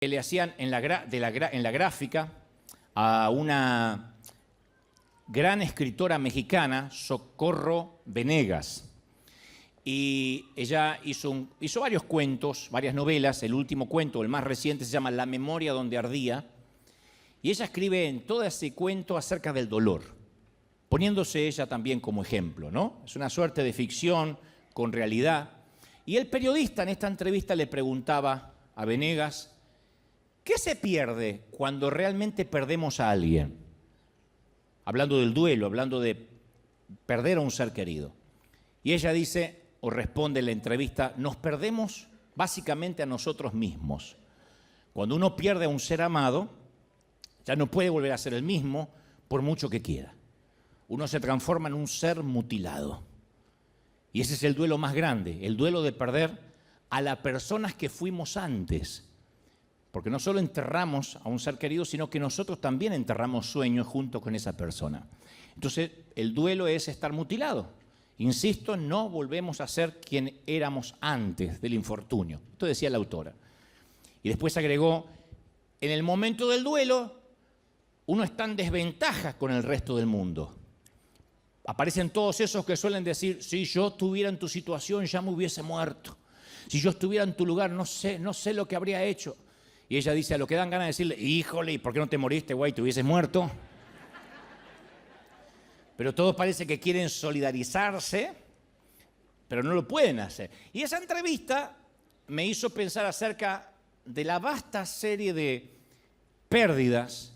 que le hacían en la gráfica a una gran escritora mexicana, Socorro Venegas. Y ella hizo varios cuentos, varias novelas. El último cuento, el más reciente, se llama La memoria donde ardía. Y ella escribe en todo ese cuento acerca del dolor, poniéndose ella también como ejemplo, ¿no? Es una suerte de ficción con realidad. Y el periodista en esta entrevista le preguntaba a Venegas, ¿qué se pierde cuando realmente perdemos a alguien? Hablando del duelo, hablando de perder a un ser querido. Y ella dice, o responde en la entrevista, nos perdemos básicamente a nosotros mismos. Cuando uno pierde a un ser amado, ya no puede volver a ser el mismo por mucho que quiera. Uno se transforma en un ser mutilado. Y ese es el duelo más grande, el duelo de perder a las personas que fuimos antes. Porque no solo enterramos a un ser querido, sino que nosotros también enterramos sueños junto con esa persona. Entonces, el duelo es estar mutilado. Insisto, no volvemos a ser quien éramos antes del infortunio. Esto decía la autora. Y después agregó, en el momento del duelo, uno está en desventaja con el resto del mundo. Aparecen todos esos que suelen decir, si yo estuviera en tu situación ya me hubiese muerto. Si yo estuviera en tu lugar no sé lo que habría hecho. Y ella dice, a lo que dan ganas de decirle, híjole, ¿y por qué no te moriste, güey? ¿Te hubieses muerto? Pero todos parece que quieren solidarizarse, pero no lo pueden hacer. Y esa entrevista me hizo pensar acerca de la vasta serie de pérdidas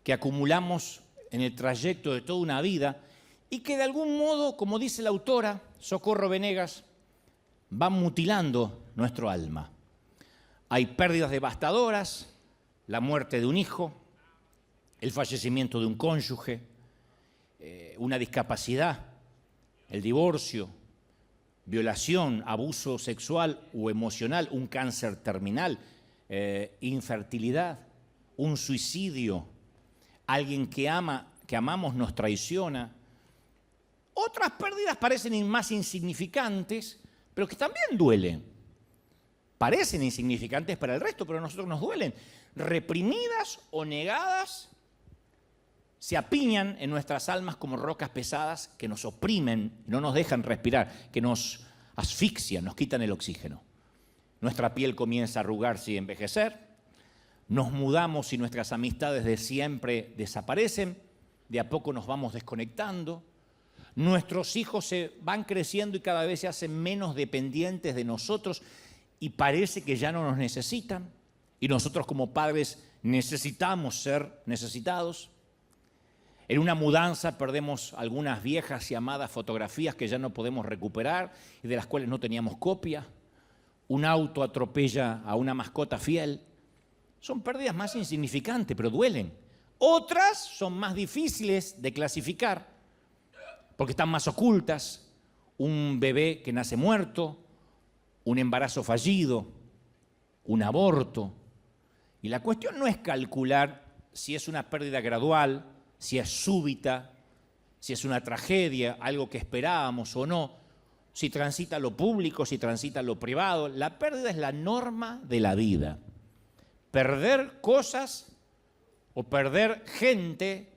que acumulamos en el trayecto de toda una vida y que de algún modo, como dice la autora, Socorro Venegas, van mutilando nuestro alma. Hay pérdidas devastadoras, la muerte de un hijo, el fallecimiento de un cónyuge, una discapacidad, el divorcio, violación, abuso sexual o emocional, un cáncer terminal, infertilidad, un suicidio, alguien que amamos nos traiciona. Otras pérdidas parecen más insignificantes, pero que también duelen. Parecen insignificantes para el resto, pero a nosotros nos duelen. Reprimidas o negadas, se apiñan en nuestras almas como rocas pesadas que nos oprimen, no nos dejan respirar, que nos asfixian, nos quitan el oxígeno. Nuestra piel comienza a arrugarse y envejecer, nos mudamos y nuestras amistades de siempre desaparecen, de a poco nos vamos desconectando, nuestros hijos se van creciendo y cada vez se hacen menos dependientes de nosotros y parece que ya no nos necesitan, y nosotros como padres necesitamos ser necesitados. En una mudanza perdemos algunas viejas y amadas fotografías que ya no podemos recuperar y de las cuales no teníamos copia. Un auto atropella a una mascota fiel. Son pérdidas más insignificantes, pero duelen. Otras son más difíciles de clasificar porque están más ocultas. Un bebé que nace muerto, un embarazo fallido, un aborto. Y la cuestión no es calcular si es una pérdida gradual, si es súbita, si es una tragedia, algo que esperábamos o no, si transita lo público, si transita lo privado. La pérdida es la norma de la vida. Perder cosas o perder gente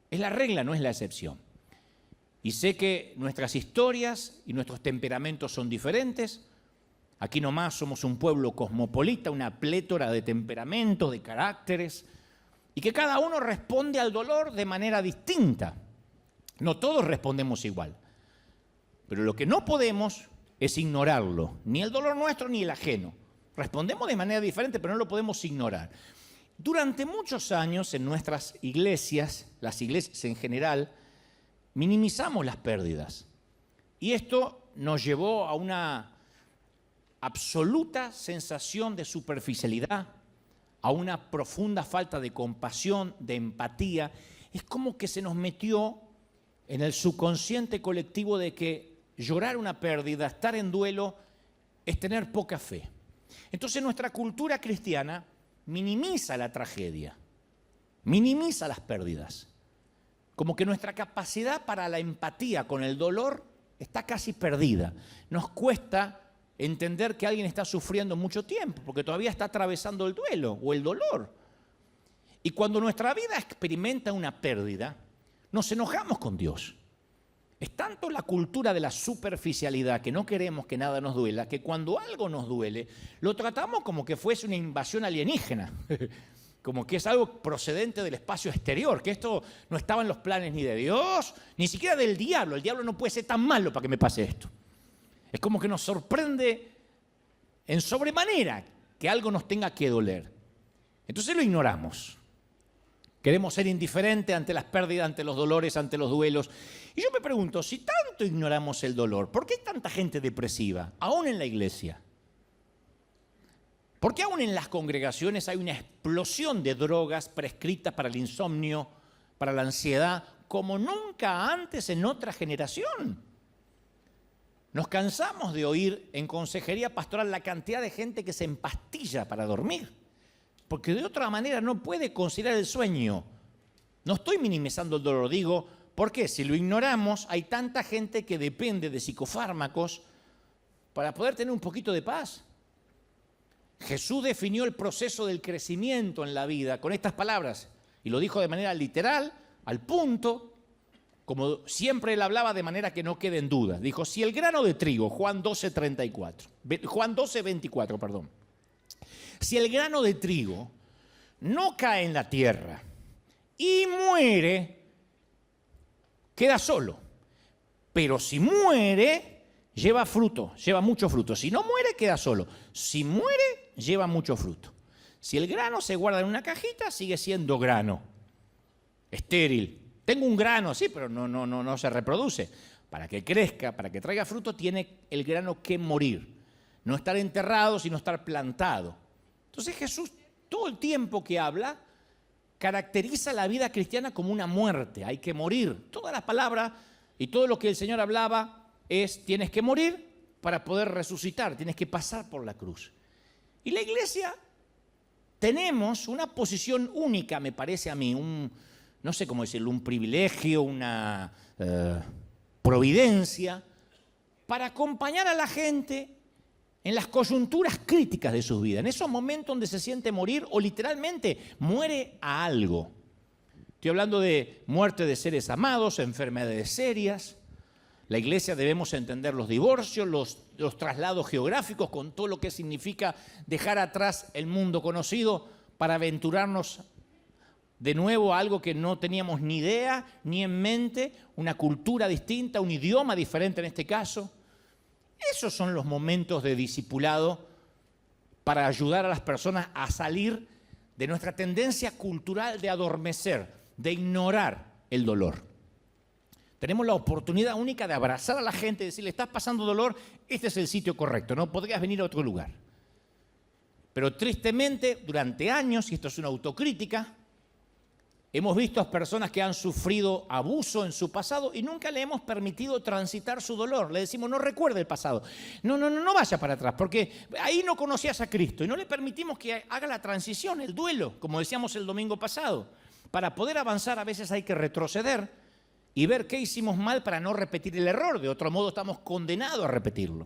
es la regla, no es la excepción. Y sé que nuestras historias y nuestros temperamentos son diferentes. Aquí nomás somos un pueblo cosmopolita, una plétora de temperamentos, de caracteres, y que cada uno responde al dolor de manera distinta. No todos respondemos igual. Pero lo que no podemos es ignorarlo, ni el dolor nuestro ni el ajeno. Respondemos de manera diferente, pero no lo podemos ignorar. Durante muchos años en nuestras iglesias, las iglesias en general, minimizamos las pérdidas. Y esto nos llevó a una absoluta sensación de superficialidad, a una profunda falta de compasión, de empatía. Es como que se nos metió en el subconsciente colectivo de que llorar una pérdida, estar en duelo, es tener poca fe. Entonces nuestra cultura cristiana minimiza la tragedia, minimiza las pérdidas. Como que nuestra capacidad para la empatía con el dolor está casi perdida. Nos cuesta entender que alguien está sufriendo mucho tiempo, porque todavía está atravesando el duelo o el dolor. Y cuando nuestra vida experimenta una pérdida, nos enojamos con Dios. Es tanto la cultura de la superficialidad, que no queremos que nada nos duela, que cuando algo nos duele, lo tratamos como que fuese una invasión alienígena, como que es algo procedente del espacio exterior, que esto no estaba en los planes ni de Dios, ni siquiera del diablo. El diablo no puede ser tan malo para que me pase esto. Es como que nos sorprende en sobremanera que algo nos tenga que doler. Entonces lo ignoramos. Queremos ser indiferentes ante las pérdidas, ante los dolores, ante los duelos. Y yo me pregunto, si tanto ignoramos el dolor, ¿por qué hay tanta gente depresiva, aún en la iglesia? ¿Por qué aún en las congregaciones hay una explosión de drogas prescritas para el insomnio, para la ansiedad, como nunca antes en otra generación? Nos cansamos de oír en consejería pastoral la cantidad de gente que se empastilla para dormir, porque de otra manera no puede conciliar el sueño. No estoy minimizando el dolor, digo, ¿por qué? Si lo ignoramos, hay tanta gente que depende de psicofármacos para poder tener un poquito de paz. Jesús definió el proceso del crecimiento en la vida con estas palabras, y lo dijo de manera literal, al punto, como siempre él hablaba de manera que no quede en duda. Dijo, si el grano de trigo, Juan 12:24, perdón. Si el grano de trigo no cae en la tierra y muere, queda solo. Pero si muere, lleva fruto, lleva mucho fruto. Si no muere, queda solo. Si muere, lleva mucho fruto. Si el grano se guarda en una cajita, sigue siendo grano. Estéril. Tengo un grano, sí, pero no se reproduce. Para que crezca, para que traiga fruto, tiene el grano que morir. No estar enterrado, sino estar plantado. Entonces Jesús, todo el tiempo que habla, caracteriza la vida cristiana como una muerte. Hay que morir. Todas las palabras y todo lo que el Señor hablaba es, tienes que morir para poder resucitar, tienes que pasar por la cruz. Y la iglesia tenemos una posición única, me parece a mí, no sé cómo decirlo, un privilegio, una providencia, para acompañar a la gente en las coyunturas críticas de sus vidas, en esos momentos donde se siente morir o literalmente muere a algo. Estoy hablando de muerte de seres amados, enfermedades serias. La iglesia debemos entender los divorcios, los traslados geográficos, con todo lo que significa dejar atrás el mundo conocido para aventurarnos de nuevo a algo que no teníamos ni idea ni en mente, una cultura distinta, un idioma diferente en este caso. Esos son los momentos de discipulado para ayudar a las personas a salir de nuestra tendencia cultural de adormecer, de ignorar el dolor. Tenemos la oportunidad única de abrazar a la gente y decirle, estás pasando dolor, este es el sitio correcto, no podrías venir a otro lugar. Pero tristemente, durante años, y esto es una autocrítica, hemos visto a personas que han sufrido abuso en su pasado y nunca le hemos permitido transitar su dolor. Le decimos, no recuerde el pasado. No vaya para atrás, porque ahí no conocías a Cristo y no le permitimos que haga la transición, el duelo, como decíamos el domingo pasado. Para poder avanzar a veces hay que retroceder y ver qué hicimos mal para no repetir el error. De otro modo estamos condenados a repetirlo.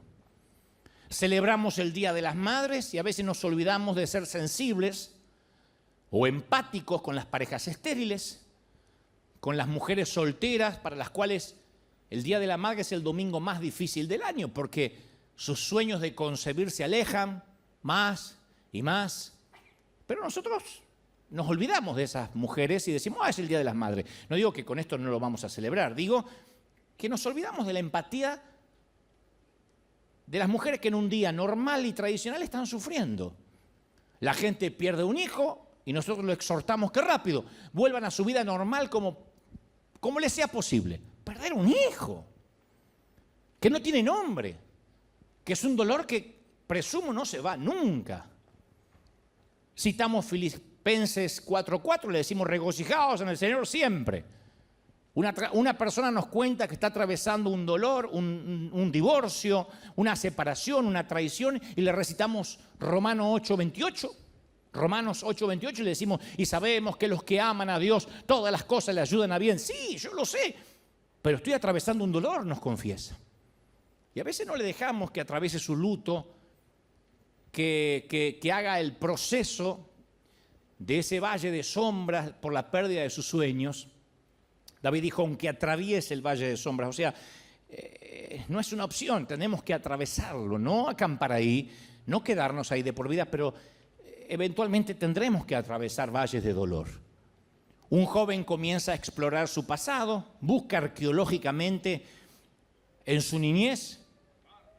Celebramos el Día de las Madres y a veces nos olvidamos de ser sensibles o empáticos con las parejas estériles, con las mujeres solteras, para las cuales el Día de la Madre es el domingo más difícil del año, porque sus sueños de concebir se alejan más y más. Pero nosotros nos olvidamos de esas mujeres y decimos, es el Día de las Madres. No digo que con esto no lo vamos a celebrar, digo que nos olvidamos de la empatía de las mujeres que en un día normal y tradicional están sufriendo. La gente pierde un hijo y nosotros lo exhortamos que rápido vuelvan a su vida normal como les sea posible. Perder un hijo que no tiene nombre, que es un dolor que presumo no se va nunca. Citamos Filipenses 4:4, le decimos regocijaos en el Señor siempre. Una persona nos cuenta que está atravesando un dolor, un divorcio, una separación, una traición, y le recitamos Romanos 8:28, y le decimos, y sabemos que los que aman a Dios, todas las cosas le ayudan a bien. Sí, yo lo sé, pero estoy atravesando un dolor, nos confiesa. Y a veces no le dejamos que atraviese su luto, que haga el proceso de ese valle de sombras por la pérdida de sus sueños. David dijo, aunque atraviese el valle de sombras, o sea, no es una opción, tenemos que atravesarlo, no acampar ahí, no quedarnos ahí de por vida, pero eventualmente tendremos que atravesar valles de dolor. Un joven comienza a explorar su pasado, busca arqueológicamente en su niñez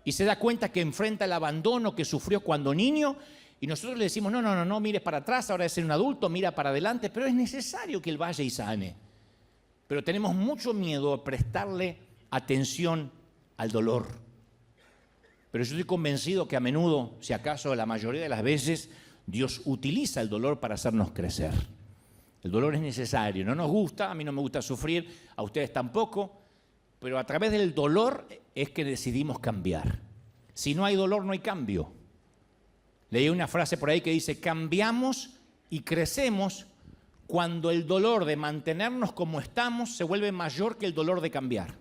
y se da cuenta que enfrenta el abandono que sufrió cuando niño, y nosotros le decimos, no mires para atrás, ahora es un adulto, mira para adelante, pero es necesario que él vaya y sane. Pero tenemos mucho miedo a prestarle atención al dolor. Pero yo estoy convencido que a menudo, si acaso la mayoría de las veces, Dios utiliza el dolor para hacernos crecer. El dolor es necesario, no nos gusta, a mí no me gusta sufrir, a ustedes tampoco, pero a través del dolor es que decidimos cambiar. Si no hay dolor, no hay cambio. Leí una frase por ahí que dice, cambiamos y crecemos cuando el dolor de mantenernos como estamos se vuelve mayor que el dolor de cambiar.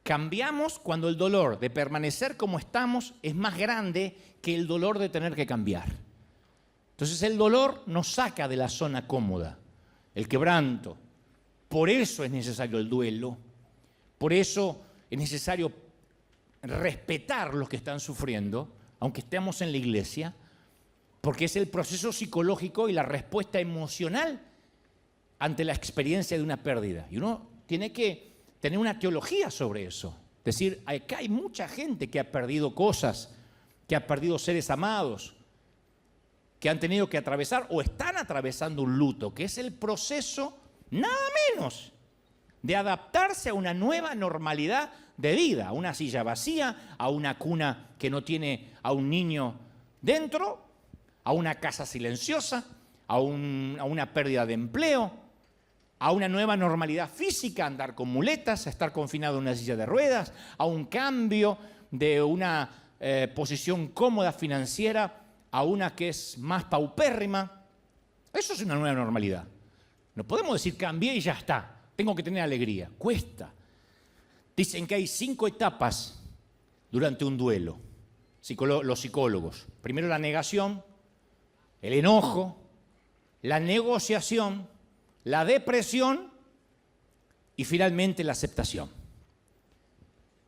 Cambiamos cuando el dolor de permanecer como estamos es más grande que el dolor de tener que cambiar. Entonces el dolor nos saca de la zona cómoda, el quebranto. Por eso es necesario el duelo, por eso es necesario respetar los que están sufriendo, aunque estemos en la iglesia, porque es el proceso psicológico y la respuesta emocional ante la experiencia de una pérdida. Y uno tiene que tener una teología sobre eso. Es decir, acá hay mucha gente que ha perdido cosas, que ha perdido seres amados, que han tenido que atravesar o están atravesando un luto, que es el proceso, nada menos, de adaptarse a una nueva normalidad de vida, a una silla vacía, a una cuna que no tiene a un niño dentro, a una casa silenciosa, a una pérdida de empleo, a una nueva normalidad física, andar con muletas, a estar confinado en una silla de ruedas, a un cambio de una posición cómoda financiera a una que es más paupérrima. Eso es una nueva normalidad. No podemos decir cambié y ya está, tengo que tener alegría. Cuesta. Dicen que hay 5 etapas durante un duelo, los psicólogos. Primero la negación, el enojo, la negociación, la depresión y finalmente la aceptación.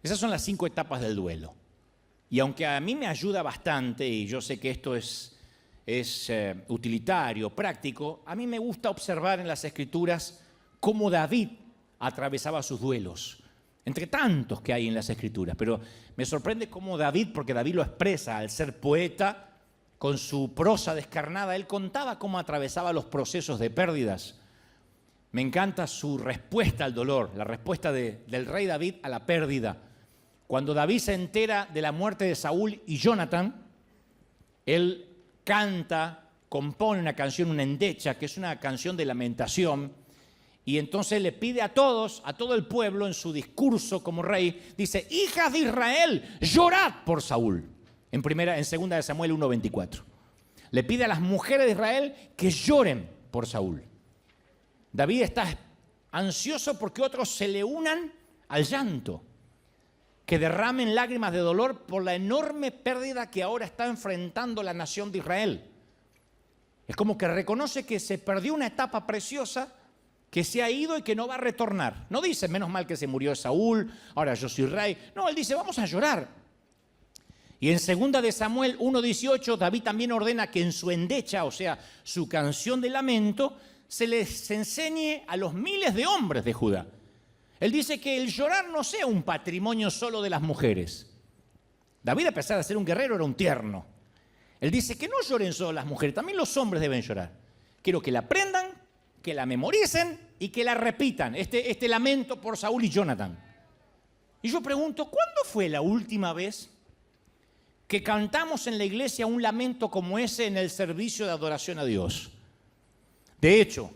Esas son las 5 etapas del duelo. Y aunque a mí me ayuda bastante, y yo sé que esto es utilitario, práctico, a mí me gusta observar en las Escrituras cómo David atravesaba sus duelos, entre tantos que hay en las Escrituras. Pero me sorprende cómo David, porque David lo expresa al ser poeta, con su prosa descarnada, él contaba cómo atravesaba los procesos de pérdidas. Me encanta su respuesta al dolor, la respuesta del rey David a la pérdida. Cuando David se entera de la muerte de Saúl y Jonatán, él canta, compone una canción, una endecha, que es una canción de lamentación, y entonces le pide a todos, a todo el pueblo, en su discurso como rey, dice, hijas de Israel, llorad por Saúl, en 2 de Samuel 1:24. Le pide a las mujeres de Israel que lloren por Saúl. David está ansioso porque otros se le unan al llanto, que derramen lágrimas de dolor por la enorme pérdida que ahora está enfrentando la nación de Israel. Es como que reconoce que se perdió una etapa preciosa, que se ha ido y que no va a retornar. No dice, menos mal que se murió Saúl, ahora yo soy rey. No, él dice, vamos a llorar. Y en 2 de Samuel 1:18, David también ordena que en su endecha, o sea, su canción de lamento, se les enseñe a los miles de hombres de Judá. Él dice que el llorar no sea un patrimonio solo de las mujeres. David, a pesar de ser un guerrero, era un tierno. Él dice que no lloren solo las mujeres, también los hombres deben llorar. Quiero que la aprendan, que la memoricen y que la repitan, este lamento por Saúl y Jonatán. Y yo pregunto, ¿cuándo fue la última vez que cantamos en la iglesia un lamento como ese en el servicio de adoración a Dios? De hecho,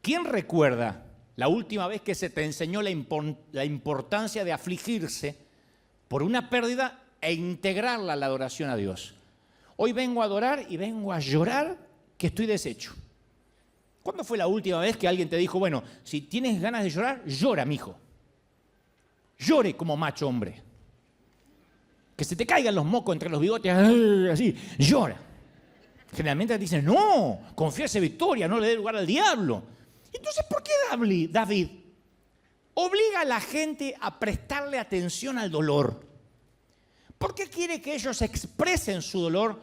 ¿quién recuerda la última vez que se te enseñó la importancia de afligirse por una pérdida e integrarla a la adoración a Dios? Hoy vengo a adorar y vengo a llorar que estoy deshecho. ¿Cuándo fue la última vez que alguien te dijo, bueno, si tienes ganas de llorar, llora, mijo? Llore como macho hombre. Que se te caigan los mocos entre los bigotes, así, llora. Generalmente dicen, no, confiese victoria, no le dé lugar al diablo. Entonces, ¿por qué David obliga a la gente a prestarle atención al dolor? ¿Por qué quiere que ellos expresen su dolor,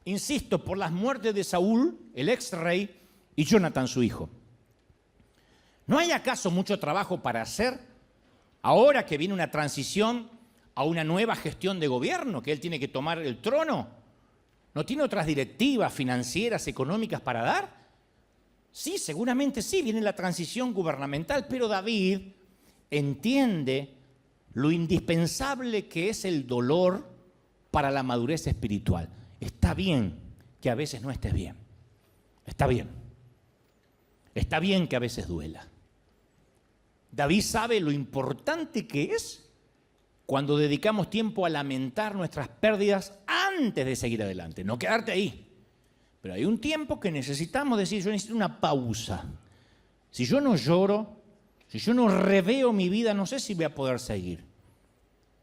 insisto, por las muertes de Saúl, el ex rey, y Jonatán, su hijo? ¿No hay acaso mucho trabajo para hacer ahora que viene una transición a una nueva gestión de gobierno, que él tiene que tomar el trono? ¿No tiene otras directivas financieras, económicas para dar? Sí, seguramente sí, viene la transición gubernamental, pero David entiende lo indispensable que es el dolor para la madurez espiritual. Está bien que a veces no estés bien. Está bien. Está bien que a veces duela. David sabe lo importante que es cuando dedicamos tiempo a lamentar nuestras pérdidas antes de seguir adelante, no quedarte ahí. Pero hay un tiempo que necesitamos decir, yo necesito una pausa. Si yo no lloro, si yo no reveo mi vida, no sé si voy a poder seguir.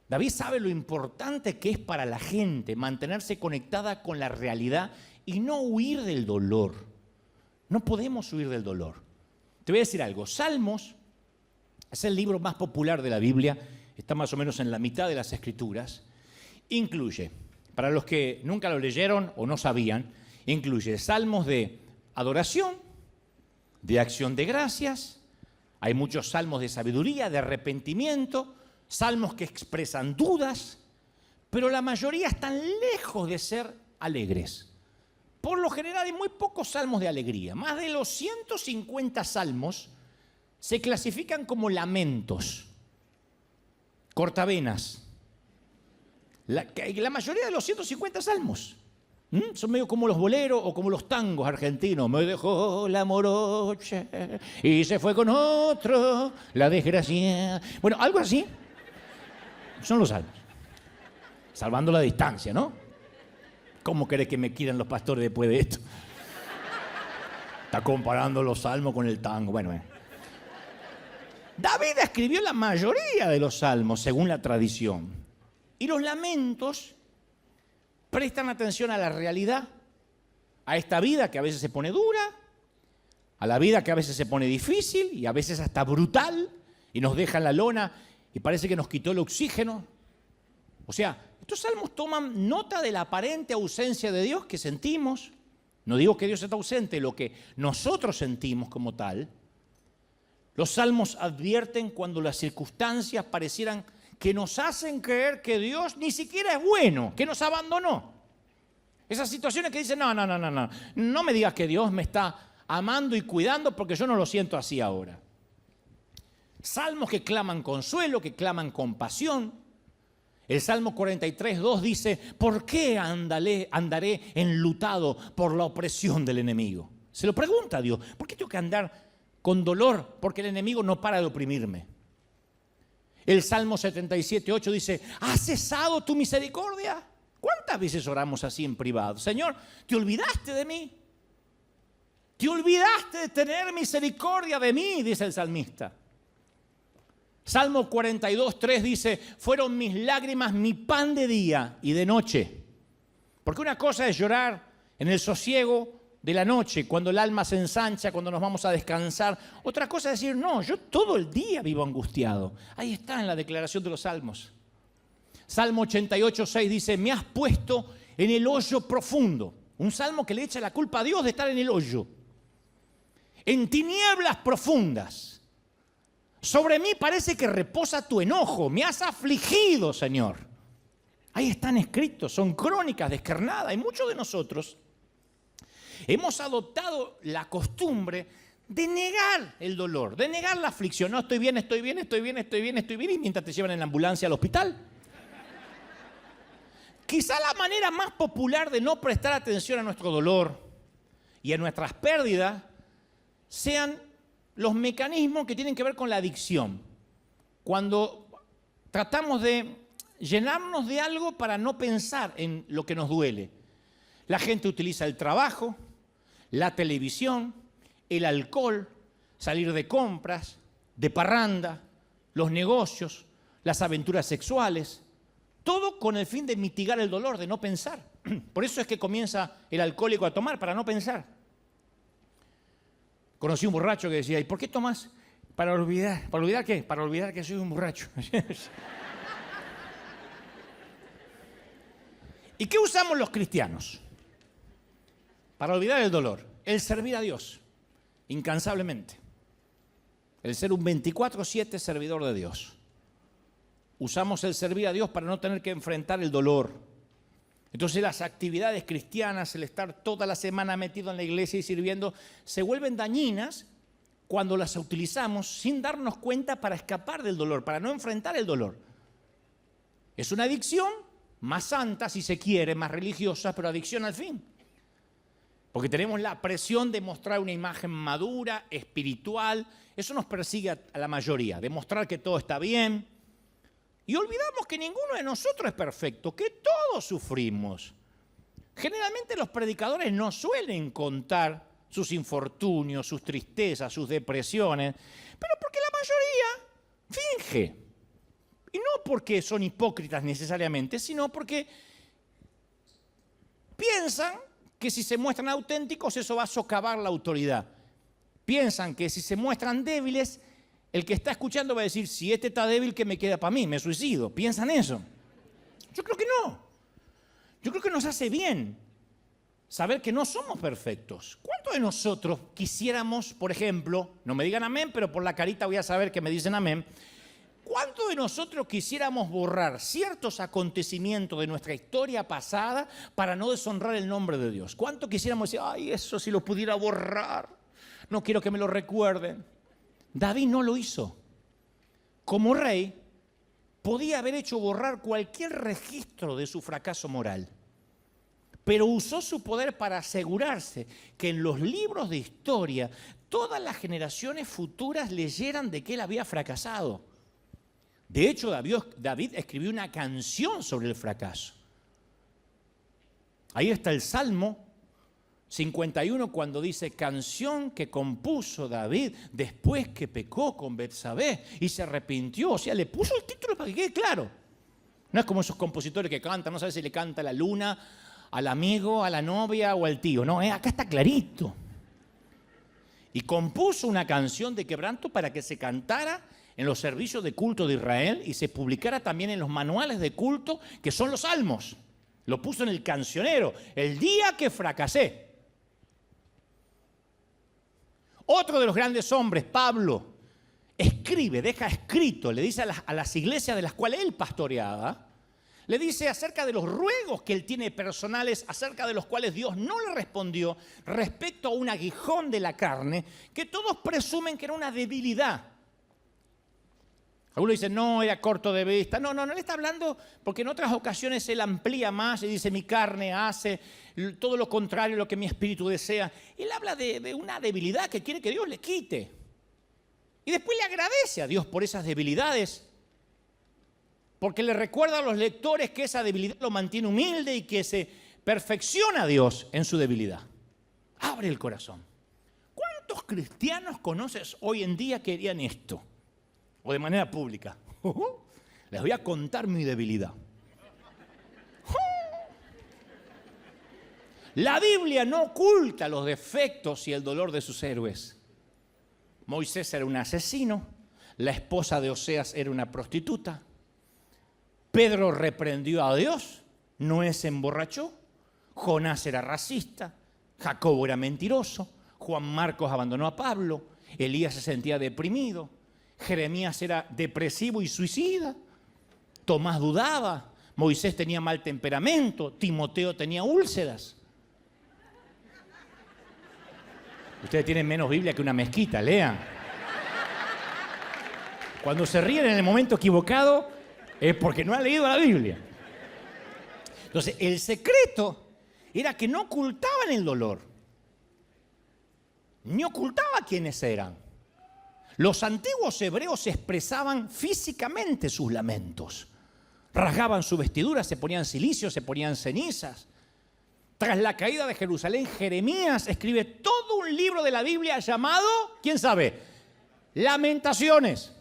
David sabe lo importante que es para la gente mantenerse conectada con la realidad y no huir del dolor. No podemos huir del dolor. Te voy a decir algo, Salmos es el libro más popular de la Biblia, está más o menos en la mitad de las Escrituras. Incluye, para los que nunca lo leyeron o no sabían, incluye salmos de adoración, de acción de gracias, hay muchos salmos de sabiduría, de arrepentimiento, salmos que expresan dudas, pero la mayoría están lejos de ser alegres. Por lo general hay muy pocos salmos de alegría. Más de los 150 salmos se clasifican como lamentos, cortavenas. La mayoría de los 150 salmos son medio como los boleros o como los tangos argentinos. Me dejó la morocha y se fue con otro, la desgracia. Bueno, algo así son los salmos. Salvando la distancia, ¿no? ¿Cómo querés que me quieran los pastores después de esto? Está comparando los salmos con el tango. Bueno. David escribió la mayoría de los salmos, según la tradición. Y los lamentos prestan atención a la realidad, a esta vida que a veces se pone dura, a la vida que a veces se pone difícil y a veces hasta brutal y nos deja en la lona y parece que nos quitó el oxígeno. O sea, estos salmos toman nota de la aparente ausencia de Dios que sentimos. No digo que Dios está ausente, lo que nosotros sentimos como tal. Los salmos advierten cuando las circunstancias parecieran que nos hacen creer que Dios ni siquiera es bueno, que nos abandonó. Esas situaciones que dicen, no me digas que Dios me está amando y cuidando porque yo no lo siento así ahora. Salmos que claman consuelo, que claman compasión. El Salmo 43:2 dice, ¿por qué andaré enlutado por la opresión del enemigo? Se lo pregunta a Dios, ¿por qué tengo que andar con dolor? Porque el enemigo no para de oprimirme. El Salmo 77:8 dice, ¿has cesado tu misericordia? ¿Cuántas veces oramos así en privado? Señor, ¿te olvidaste de mí? ¿Te olvidaste de tener misericordia de mí? Dice el salmista. Salmo 42:3 dice, fueron mis lágrimas mi pan de día y de noche. Porque una cosa es llorar en el sosiego de la noche, cuando el alma se ensancha, cuando nos vamos a descansar. Otra cosa es decir, no, yo todo el día vivo angustiado. Ahí está en la declaración de los salmos. Salmo 88:6 dice, me has puesto en el hoyo profundo. Un salmo que le echa la culpa a Dios de estar en el hoyo. En tinieblas profundas. Sobre mí parece que reposa tu enojo. Me has afligido, Señor. Ahí están escritos, son crónicas descarnadas. Y muchos de nosotros hemos adoptado la costumbre de negar el dolor, de negar la aflicción. No, estoy bien, y mientras te llevan en la ambulancia al hospital. Quizá la manera más popular de no prestar atención a nuestro dolor y a nuestras pérdidas sean los mecanismos que tienen que ver con la adicción. Cuando tratamos de llenarnos de algo para no pensar en lo que nos duele. La gente utiliza el trabajo, la televisión, el alcohol, salir de compras, de parranda, los negocios, las aventuras sexuales, todo con el fin de mitigar el dolor, de no pensar. Por eso es que comienza el alcohólico a tomar, para no pensar. Conocí un borracho que decía, ¿y por qué tomas? Para olvidar. ¿Para olvidar qué? Para olvidar que soy un borracho. ¿Y qué usamos los cristianos? Para olvidar el dolor. El servir a Dios, incansablemente. El ser un 24/7 servidor de Dios. Usamos el servir a Dios para no tener que enfrentar el dolor. Entonces las actividades cristianas, el estar toda la semana metido en la iglesia y sirviendo, se vuelven dañinas cuando las utilizamos sin darnos cuenta para escapar del dolor, para no enfrentar el dolor. Es una adicción más santa, si se quiere, más religiosa, pero adicción al fin. Porque tenemos la presión de mostrar una imagen madura, espiritual. Eso nos persigue a la mayoría, demostrar que todo está bien. Y olvidamos que ninguno de nosotros es perfecto, que todos sufrimos. Generalmente los predicadores no suelen contar sus infortunios, sus tristezas, sus depresiones, pero porque la mayoría finge. Y no porque son hipócritas necesariamente, sino porque piensan que si se muestran auténticos eso va a socavar la autoridad. Piensan que si se muestran débiles, el que está escuchando va a decir, si este está débil, ¿qué me queda para mí? Me suicido. ¿Piensan eso? Yo creo que no. Yo creo que nos hace bien saber que no somos perfectos. ¿Cuántos de nosotros quisiéramos, por ejemplo, no me digan amén, pero por la carita voy a saber que me dicen amén, ¿cuántos de nosotros quisiéramos borrar ciertos acontecimientos de nuestra historia pasada para no deshonrar el nombre de Dios? ¿Cuántos quisiéramos decir, ay, eso si lo pudiera borrar, no quiero que me lo recuerden? David no lo hizo. Como rey, podía haber hecho borrar cualquier registro de su fracaso moral, pero usó su poder para asegurarse que en los libros de historia todas las generaciones futuras leyeran de que él había fracasado. De hecho, David escribió una canción sobre el fracaso. Ahí está el Salmo 51 cuando dice, canción que compuso David después que pecó con Betsabé y se arrepintió. O sea, le puso el título para que quede claro. No es como esos compositores que cantan, no sabes si le canta a la luna, al amigo, a la novia o al tío. No, acá está clarito. Y compuso una canción de quebranto para que se cantara en los servicios de culto de Israel y se publicara también en los manuales de culto, que son los salmos. Lo puso en el cancionero, el día que fracasé. Otro de los grandes hombres, Pablo, escribe, deja escrito, le dice a las iglesias de las cuales él pastoreaba, le dice acerca de los ruegos que él tiene personales, acerca de los cuales Dios no le respondió respecto a un aguijón de la carne, que todos presumen que era una debilidad. Algunos dicen, no, era corto de vista. No, él está hablando porque en otras ocasiones él amplía más y dice, mi carne hace todo lo contrario a lo que mi espíritu desea. Él habla de una debilidad que quiere que Dios le quite. Y después le agradece a Dios por esas debilidades, porque le recuerda a los lectores que esa debilidad lo mantiene humilde y que se perfecciona a Dios en su debilidad. Abre el corazón. ¿Cuántos cristianos conoces hoy en día que harían esto? O de manera pública. Les voy a contar mi debilidad. La Biblia no oculta los defectos y el dolor de sus héroes. Moisés era un asesino, la esposa de Oseas era una prostituta, Pedro reprendió a Dios, Noé se emborrachó, Jonás era racista, Jacobo era mentiroso, Juan Marcos abandonó a Pablo, Elías se sentía deprimido, Jeremías era depresivo y suicida, Tomás dudaba, Moisés tenía mal temperamento, Timoteo tenía úlceras. Ustedes tienen menos Biblia que una mezquita, lean. Cuando se ríen en el momento equivocado es porque no han leído la Biblia. Entonces, el secreto era que no ocultaban el dolor, ni ocultaba quiénes eran. Los antiguos hebreos expresaban físicamente sus lamentos. Rasgaban su vestidura, se ponían cilicio, se ponían cenizas. Tras la caída de Jerusalén, Jeremías escribe todo un libro de la Biblia llamado, ¿quién sabe? Lamentaciones.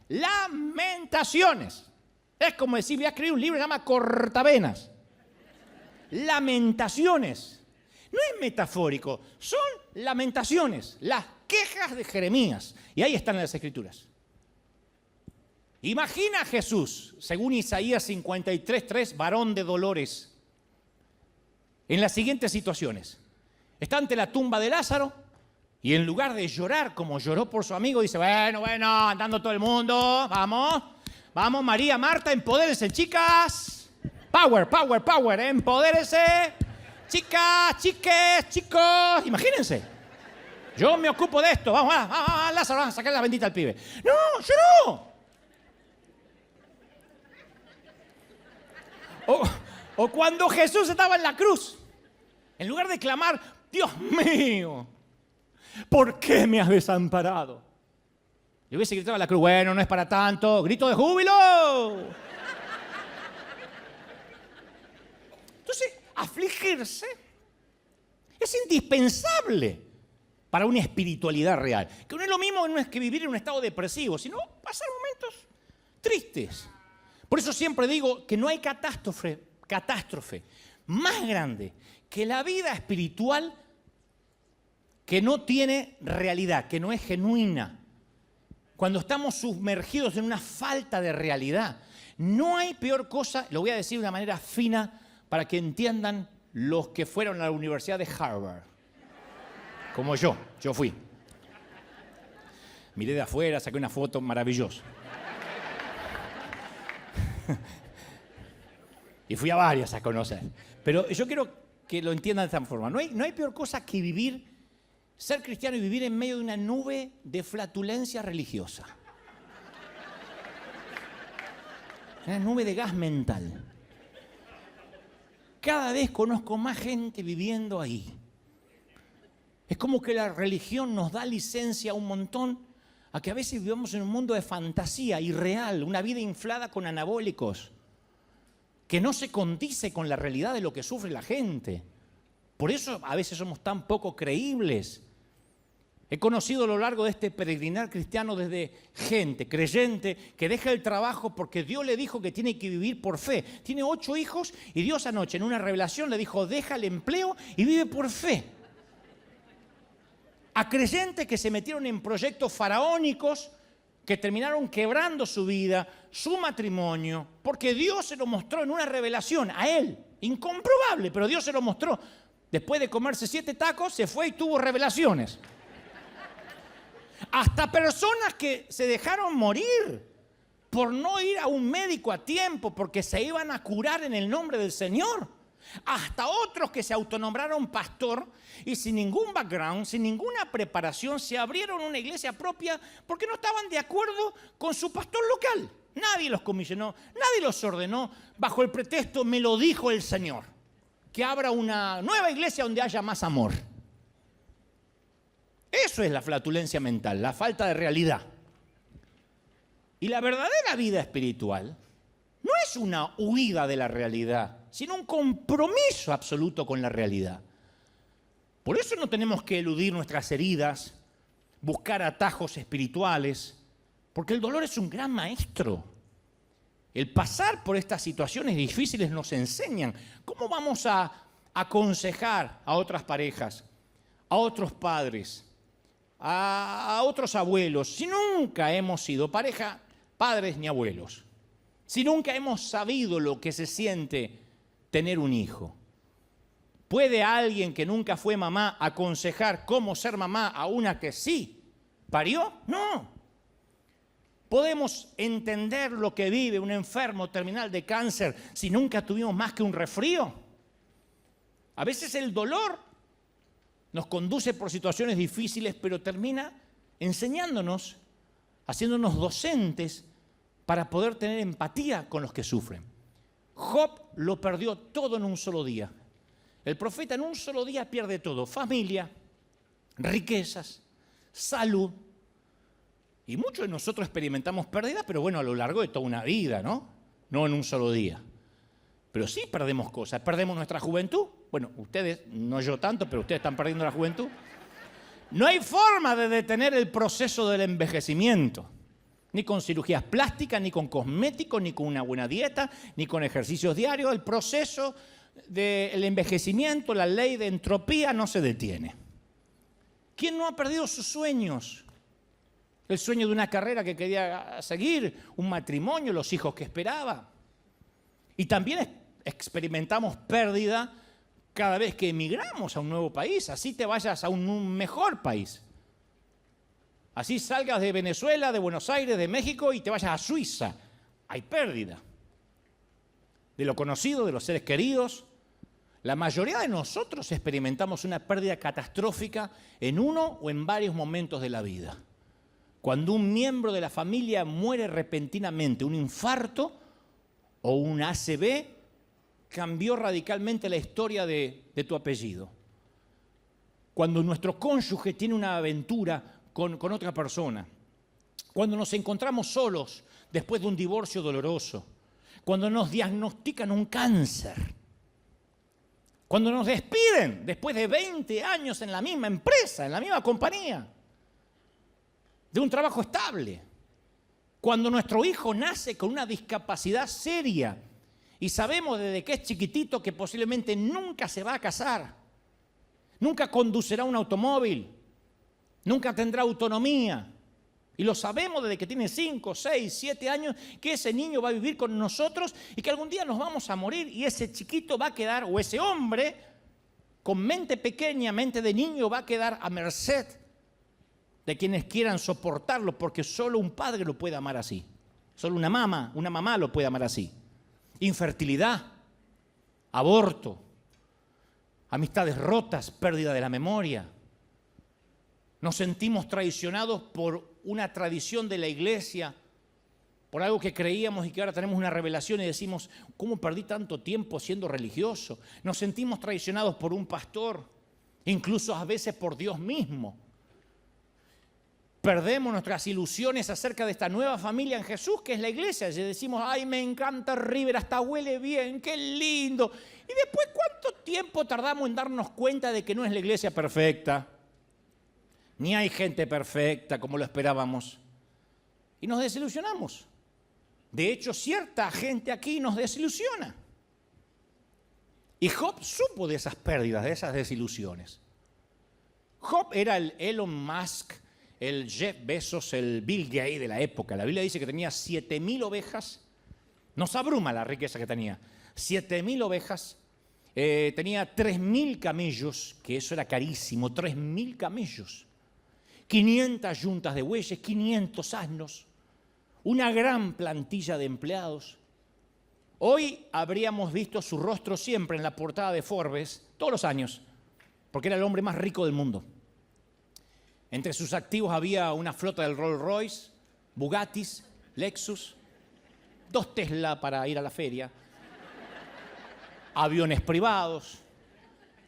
Lamentaciones. Es como decir, voy a escribir un libro que se llama Cortavenas. Lamentaciones. No es metafórico, son lamentaciones, las quejas de Jeremías. Y ahí están las Escrituras. Imagina a Jesús, según Isaías 53:3, varón de dolores, en las siguientes situaciones. Está ante la tumba de Lázaro y en lugar de llorar como lloró por su amigo, dice, bueno, andando todo el mundo, vamos, María, Marta, empodérense, chicas. Power, empodérense. Chicas, chiques, chicos, imagínense. Yo me ocupo de esto, vamos, Lázaro, vamos a sacar la bendita al pibe. No, lloró. O cuando Jesús estaba en la cruz, en lugar de clamar, Dios mío, ¿por qué me has desamparado? Le hubiese gritado a la cruz, bueno, no es para tanto, grito de júbilo. Entonces, afligirse es indispensable para una espiritualidad real. Que no es lo mismo que vivir en un estado depresivo, sino pasar momentos tristes. Por eso siempre digo que no hay catástrofe más grande que la vida espiritual que no tiene realidad, que no es genuina. Cuando estamos sumergidos en una falta de realidad, no hay peor cosa, lo voy a decir de una manera fina para que entiendan los que fueron a la Universidad de Harvard. Como yo fui. Miré de afuera, saqué una foto maravillosa. Y fui a varias a conocer. Pero yo quiero que lo entiendan de esta forma. No hay peor cosa que ser cristiano y vivir en medio de una nube de flatulencia religiosa. Una nube de gas mental. Cada vez conozco más gente viviendo ahí. Es como que la religión nos da licencia un montón a que a veces vivamos en un mundo de fantasía irreal, una vida inflada con anabólicos, que no se condice con la realidad de lo que sufre la gente. Por eso a veces somos tan poco creíbles. He conocido a lo largo de este peregrinar cristiano desde gente creyente que deja el trabajo porque Dios le dijo que tiene que vivir por fe. Tiene 8 hijos y Dios anoche en una revelación le dijo, deja el empleo y vive por fe. A creyentes que se metieron en proyectos faraónicos que terminaron quebrando su vida, su matrimonio, porque Dios se lo mostró en una revelación a él, incomprobable, pero Dios se lo mostró. Después de comerse 7 tacos, se fue y tuvo revelaciones. Hasta personas que se dejaron morir por no ir a un médico a tiempo, porque se iban a curar en el nombre del Señor. Hasta otros que se autonombraron pastor y sin ningún background, sin ninguna preparación, se abrieron una iglesia propia porque no estaban de acuerdo con su pastor local. Nadie los comisionó, nadie los ordenó bajo el pretexto, me lo dijo el Señor, que abra una nueva iglesia donde haya más amor. Eso es la flatulencia mental, la falta de realidad. Y la verdadera vida espiritual no es una huida de la realidad, sino un compromiso absoluto con la realidad. Por eso no tenemos que eludir nuestras heridas, buscar atajos espirituales, porque el dolor es un gran maestro. El pasar por estas situaciones difíciles nos enseñan cómo vamos a aconsejar a otras parejas, a otros padres, a otros abuelos, si nunca hemos sido pareja, padres ni abuelos, si nunca hemos sabido lo que se siente tener un hijo. ¿Puede alguien que nunca fue mamá aconsejar cómo ser mamá a una que sí parió? No. ¿Podemos entender lo que vive un enfermo terminal de cáncer si nunca tuvimos más que un resfrío? A veces el dolor nos conduce por situaciones difíciles, pero termina enseñándonos, haciéndonos docentes para poder tener empatía con los que sufren. Job lo perdió todo en un solo día. El profeta en un solo día pierde todo: familia, riquezas, salud. Y muchos de nosotros experimentamos pérdidas, pero bueno, a lo largo de toda una vida, ¿no? No en un solo día. Pero sí perdemos cosas. Perdemos nuestra juventud. Bueno, ustedes, no yo tanto, pero ustedes están perdiendo la juventud. No hay forma de detener el proceso del envejecimiento. Ni con cirugías plásticas, ni con cosméticos, ni con una buena dieta, ni con ejercicios diarios. El proceso del envejecimiento, la ley de entropía no se detiene. ¿Quién no ha perdido sus sueños? El sueño de una carrera que quería seguir, un matrimonio, los hijos que esperaba. Y también experimentamos pérdida cada vez que emigramos a un nuevo país, así te vayas a un mejor país. Así salgas de Venezuela, de Buenos Aires, de México y te vayas a Suiza. Hay pérdida de lo conocido, de los seres queridos. La mayoría de nosotros experimentamos una pérdida catastrófica en uno o en varios momentos de la vida. Cuando un miembro de la familia muere repentinamente, un infarto o un ACV, cambió radicalmente la historia de tu apellido. Cuando nuestro cónyuge tiene una aventura con otra persona, cuando nos encontramos solos después de un divorcio doloroso, cuando nos diagnostican un cáncer, cuando nos despiden después de 20 años en la misma empresa, en la misma compañía, de un trabajo estable, cuando nuestro hijo nace con una discapacidad seria y sabemos desde que es chiquitito que posiblemente nunca se va a casar, nunca conducirá un automóvil, nunca tendrá autonomía. Y lo sabemos desde que tiene 5, 6, 7 años, que ese niño va a vivir con nosotros y que algún día nos vamos a morir y ese chiquito va a quedar, o ese hombre con mente pequeña, mente de niño, va a quedar a merced de quienes quieran soportarlo, porque solo un padre lo puede amar así. Solo una mamá lo puede amar así. Infertilidad, aborto, amistades rotas, pérdida de la memoria. Nos sentimos traicionados por una tradición de la iglesia, por algo que creíamos y que ahora tenemos una revelación y decimos, ¿cómo perdí tanto tiempo siendo religioso? Nos sentimos traicionados por un pastor, incluso a veces por Dios mismo. Perdemos nuestras ilusiones acerca de esta nueva familia en Jesús, que es la iglesia. Y decimos, ay, me encanta River, hasta huele bien, qué lindo. Y después, ¿cuánto tiempo tardamos en darnos cuenta de que no es la iglesia perfecta? Ni hay gente perfecta como lo esperábamos. Y nos desilusionamos. De hecho, cierta gente aquí nos desilusiona. Y Job supo de esas pérdidas, de esas desilusiones. Job era el Elon Musk, el Jeff Bezos, el Bill Gates de la época. La Biblia dice que tenía 7.000 ovejas. Nos abruma la riqueza que tenía. 7.000 ovejas. Tenía 3.000 camellos, que eso era carísimo. 3.000 camellos. 500 yuntas de bueyes, 500 asnos. Una gran plantilla de empleados. Hoy habríamos visto su rostro siempre en la portada de Forbes, todos los años, porque era el hombre más rico del mundo. Entre sus activos había una flota del Rolls Royce, Bugattis, Lexus, 2 Tesla para ir a la feria, aviones privados,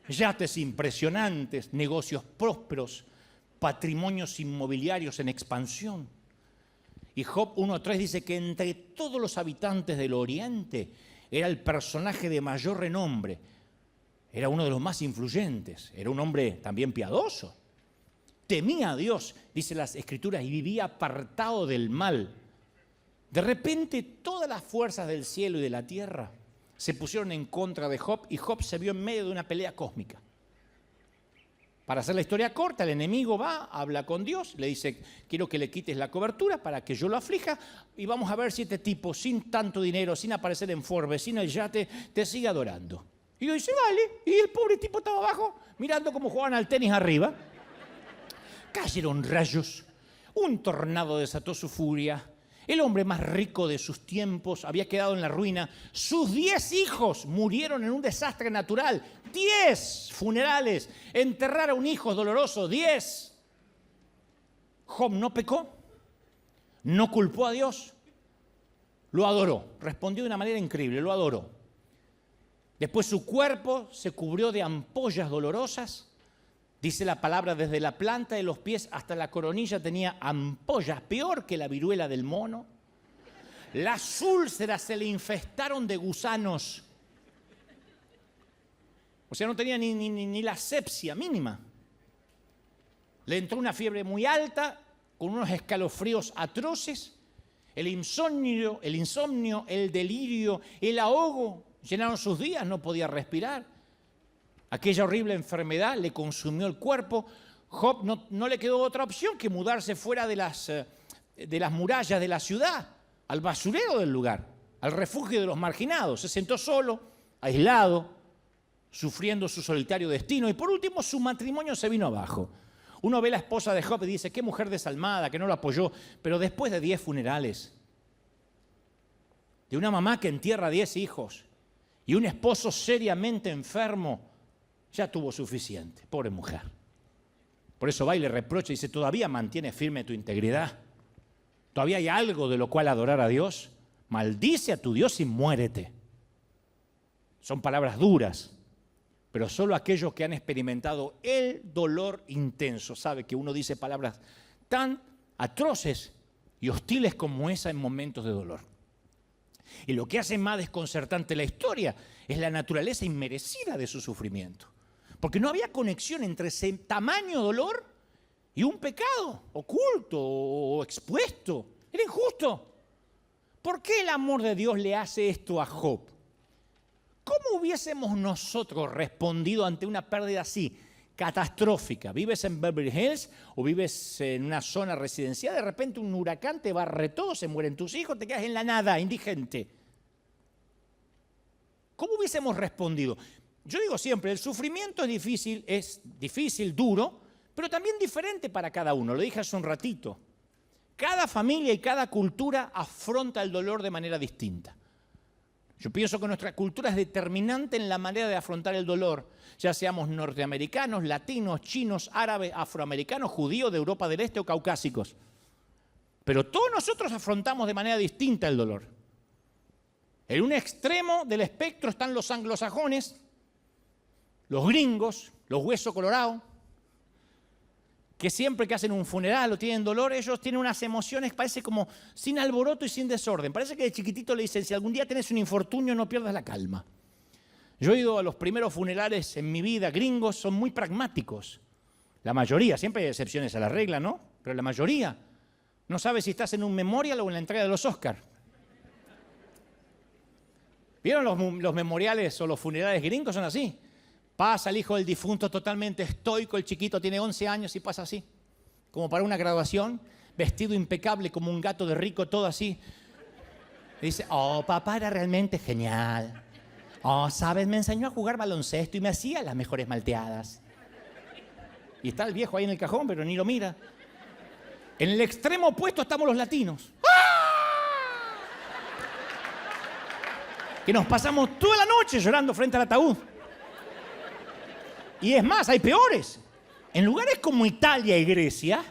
yates impresionantes, negocios prósperos, patrimonios inmobiliarios en expansión. Y Job 1.3 dice que entre todos los habitantes del Oriente era el personaje de mayor renombre, era uno de los más influyentes, era un hombre también piadoso. Temía a Dios, dice las Escrituras, y vivía apartado del mal. De repente, todas las fuerzas del cielo y de la tierra se pusieron en contra de Job y Job se vio en medio de una pelea cósmica. Para hacer la historia corta, el enemigo va, habla con Dios, le dice, quiero que le quites la cobertura para que yo lo aflija y vamos a ver si este tipo, sin tanto dinero, sin aparecer en Forbes, sin el yate, te sigue adorando. Y Dios dice, vale. Y el pobre tipo estaba abajo, mirando cómo jugaban al tenis arriba. Cayeron rayos, un tornado desató su furia, el hombre más rico de sus tiempos había quedado en la ruina, sus 10 hijos murieron en un desastre natural, 10 funerales, enterrar a un hijo es doloroso, 10. Job no pecó, no culpó a Dios, lo adoró, respondió de una manera increíble, lo adoró. Después su cuerpo se cubrió de ampollas dolorosas. Dice la palabra, desde la planta de los pies hasta la coronilla tenía ampollas, peor que la viruela del mono. Las úlceras se le infestaron de gusanos. O sea, no tenía ni la asepsia mínima. Le entró una fiebre muy alta, con unos escalofríos atroces, el insomnio, el delirio, el ahogo llenaron sus días, no podía respirar. Aquella horrible enfermedad le consumió el cuerpo. Job no le quedó otra opción que mudarse fuera de las murallas de la ciudad, al basurero del lugar, al refugio de los marginados. Se sentó solo, aislado, sufriendo su solitario destino. Y por último, su matrimonio se vino abajo. Uno ve a la esposa de Job y dice, qué mujer desalmada, que no lo apoyó. Pero después de 10 funerales, de una mamá que entierra 10 hijos y un esposo seriamente enfermo, ya tuvo suficiente. Pobre mujer. Por eso va y le reprocha y dice, ¿todavía mantienes firme tu integridad? ¿Todavía hay algo de lo cual adorar a Dios? Maldice a tu Dios y muérete. Son palabras duras, pero solo aquellos que han experimentado el dolor intenso sabe que uno dice palabras tan atroces y hostiles como esa en momentos de dolor. Y lo que hace más desconcertante la historia es la naturaleza inmerecida de su sufrimiento. Porque no había conexión entre ese tamaño dolor y un pecado oculto o expuesto. Era injusto. ¿Por qué el amor de Dios le hace esto a Job? ¿Cómo hubiésemos nosotros respondido ante una pérdida así, catastrófica? ¿Vives en Beverly Hills o vives en una zona residencial? De repente un huracán te barre todo, se mueren tus hijos, te quedas en la nada, indigente. ¿Cómo hubiésemos respondido? Yo digo siempre, el sufrimiento es difícil, duro, pero también diferente para cada uno. Lo dije hace un ratito. Cada familia y cada cultura afronta el dolor de manera distinta. Yo pienso que nuestra cultura es determinante en la manera de afrontar el dolor, ya seamos norteamericanos, latinos, chinos, árabes, afroamericanos, judíos de Europa del Este o caucásicos. Pero todos nosotros afrontamos de manera distinta el dolor. En un extremo del espectro están los anglosajones, los gringos, los huesos colorados, que siempre que hacen un funeral o tienen dolor, ellos tienen unas emociones, parece como sin alboroto y sin desorden. Parece que de chiquitito le dicen, si algún día tenés un infortunio, no pierdas la calma. Yo he ido a los primeros funerales en mi vida, gringos, son muy pragmáticos. La mayoría, siempre hay excepciones a la regla, ¿no? Pero la mayoría no sabe si estás en un memorial o en la entrega de los Oscars. ¿Vieron los memoriales o los funerales gringos? Son así. Pasa el hijo del difunto totalmente estoico, el chiquito tiene 11 años y pasa así, como para una graduación, vestido impecable como un gato de rico, todo así. Y dice, oh, papá era realmente genial. Oh, ¿sabes? Me enseñó a jugar baloncesto y me hacía las mejores malteadas. Y está el viejo ahí en el cajón, pero ni lo mira. En el extremo opuesto estamos los latinos. ¡Ah! Que nos pasamos toda la noche llorando frente al ataúd. Y es más, hay peores. En lugares como Italia y Grecia,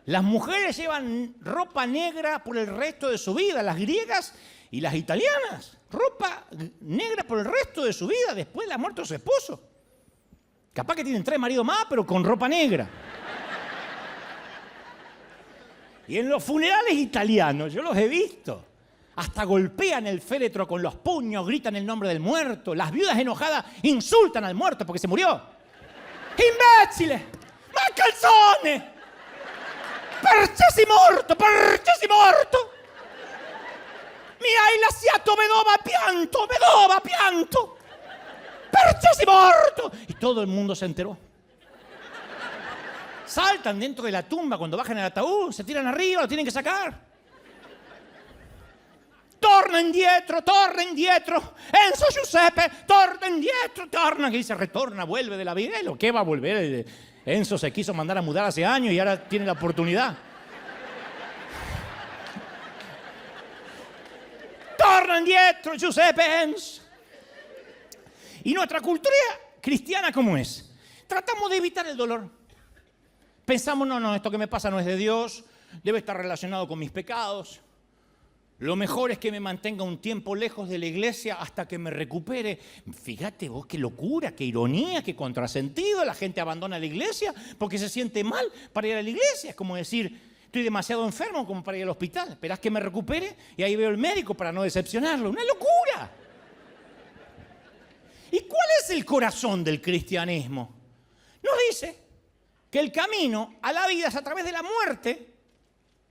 las mujeres llevan ropa negra por el resto de su vida, las griegas y las italianas. Ropa negra por el resto de su vida después de la muerte de su esposo. Capaz que tienen 3 maridos más, pero con ropa negra. Y en los funerales italianos, yo los he visto, hasta golpean el féretro con los puños, gritan el nombre del muerto. Las viudas enojadas insultan al muerto porque se murió. ¡Imbécile! ¡Ma calzone! ¡Perché sei morto! ¡Perché sei morto! Mi hai lasciato vedova pianto! ¡Perché sei morto! Y todo el mundo se enteró. Saltan dentro de la tumba cuando bajan el ataúd, se tiran arriba, lo tienen que sacar. Torna indietro, Enzo Giuseppe, torna, que dice retorna, vuelve de la vida. ¿Lo que va a volver? Enzo se quiso mandar a mudar hace años y ahora tiene la oportunidad. Torna indietro, Giuseppe, Enzo. Y nuestra cultura cristiana, ¿cómo es? Tratamos de evitar el dolor. Pensamos, no, esto que me pasa no es de Dios, debe estar relacionado con mis pecados. Lo mejor es que me mantenga un tiempo lejos de la iglesia hasta que me recupere. Fíjate vos, qué locura, qué ironía, qué contrasentido. La gente abandona la iglesia porque se siente mal para ir a la iglesia. Es como decir, estoy demasiado enfermo como para ir al hospital. Esperás que me recupere y ahí veo al médico para no decepcionarlo. ¡Una locura! ¿Y cuál es el corazón del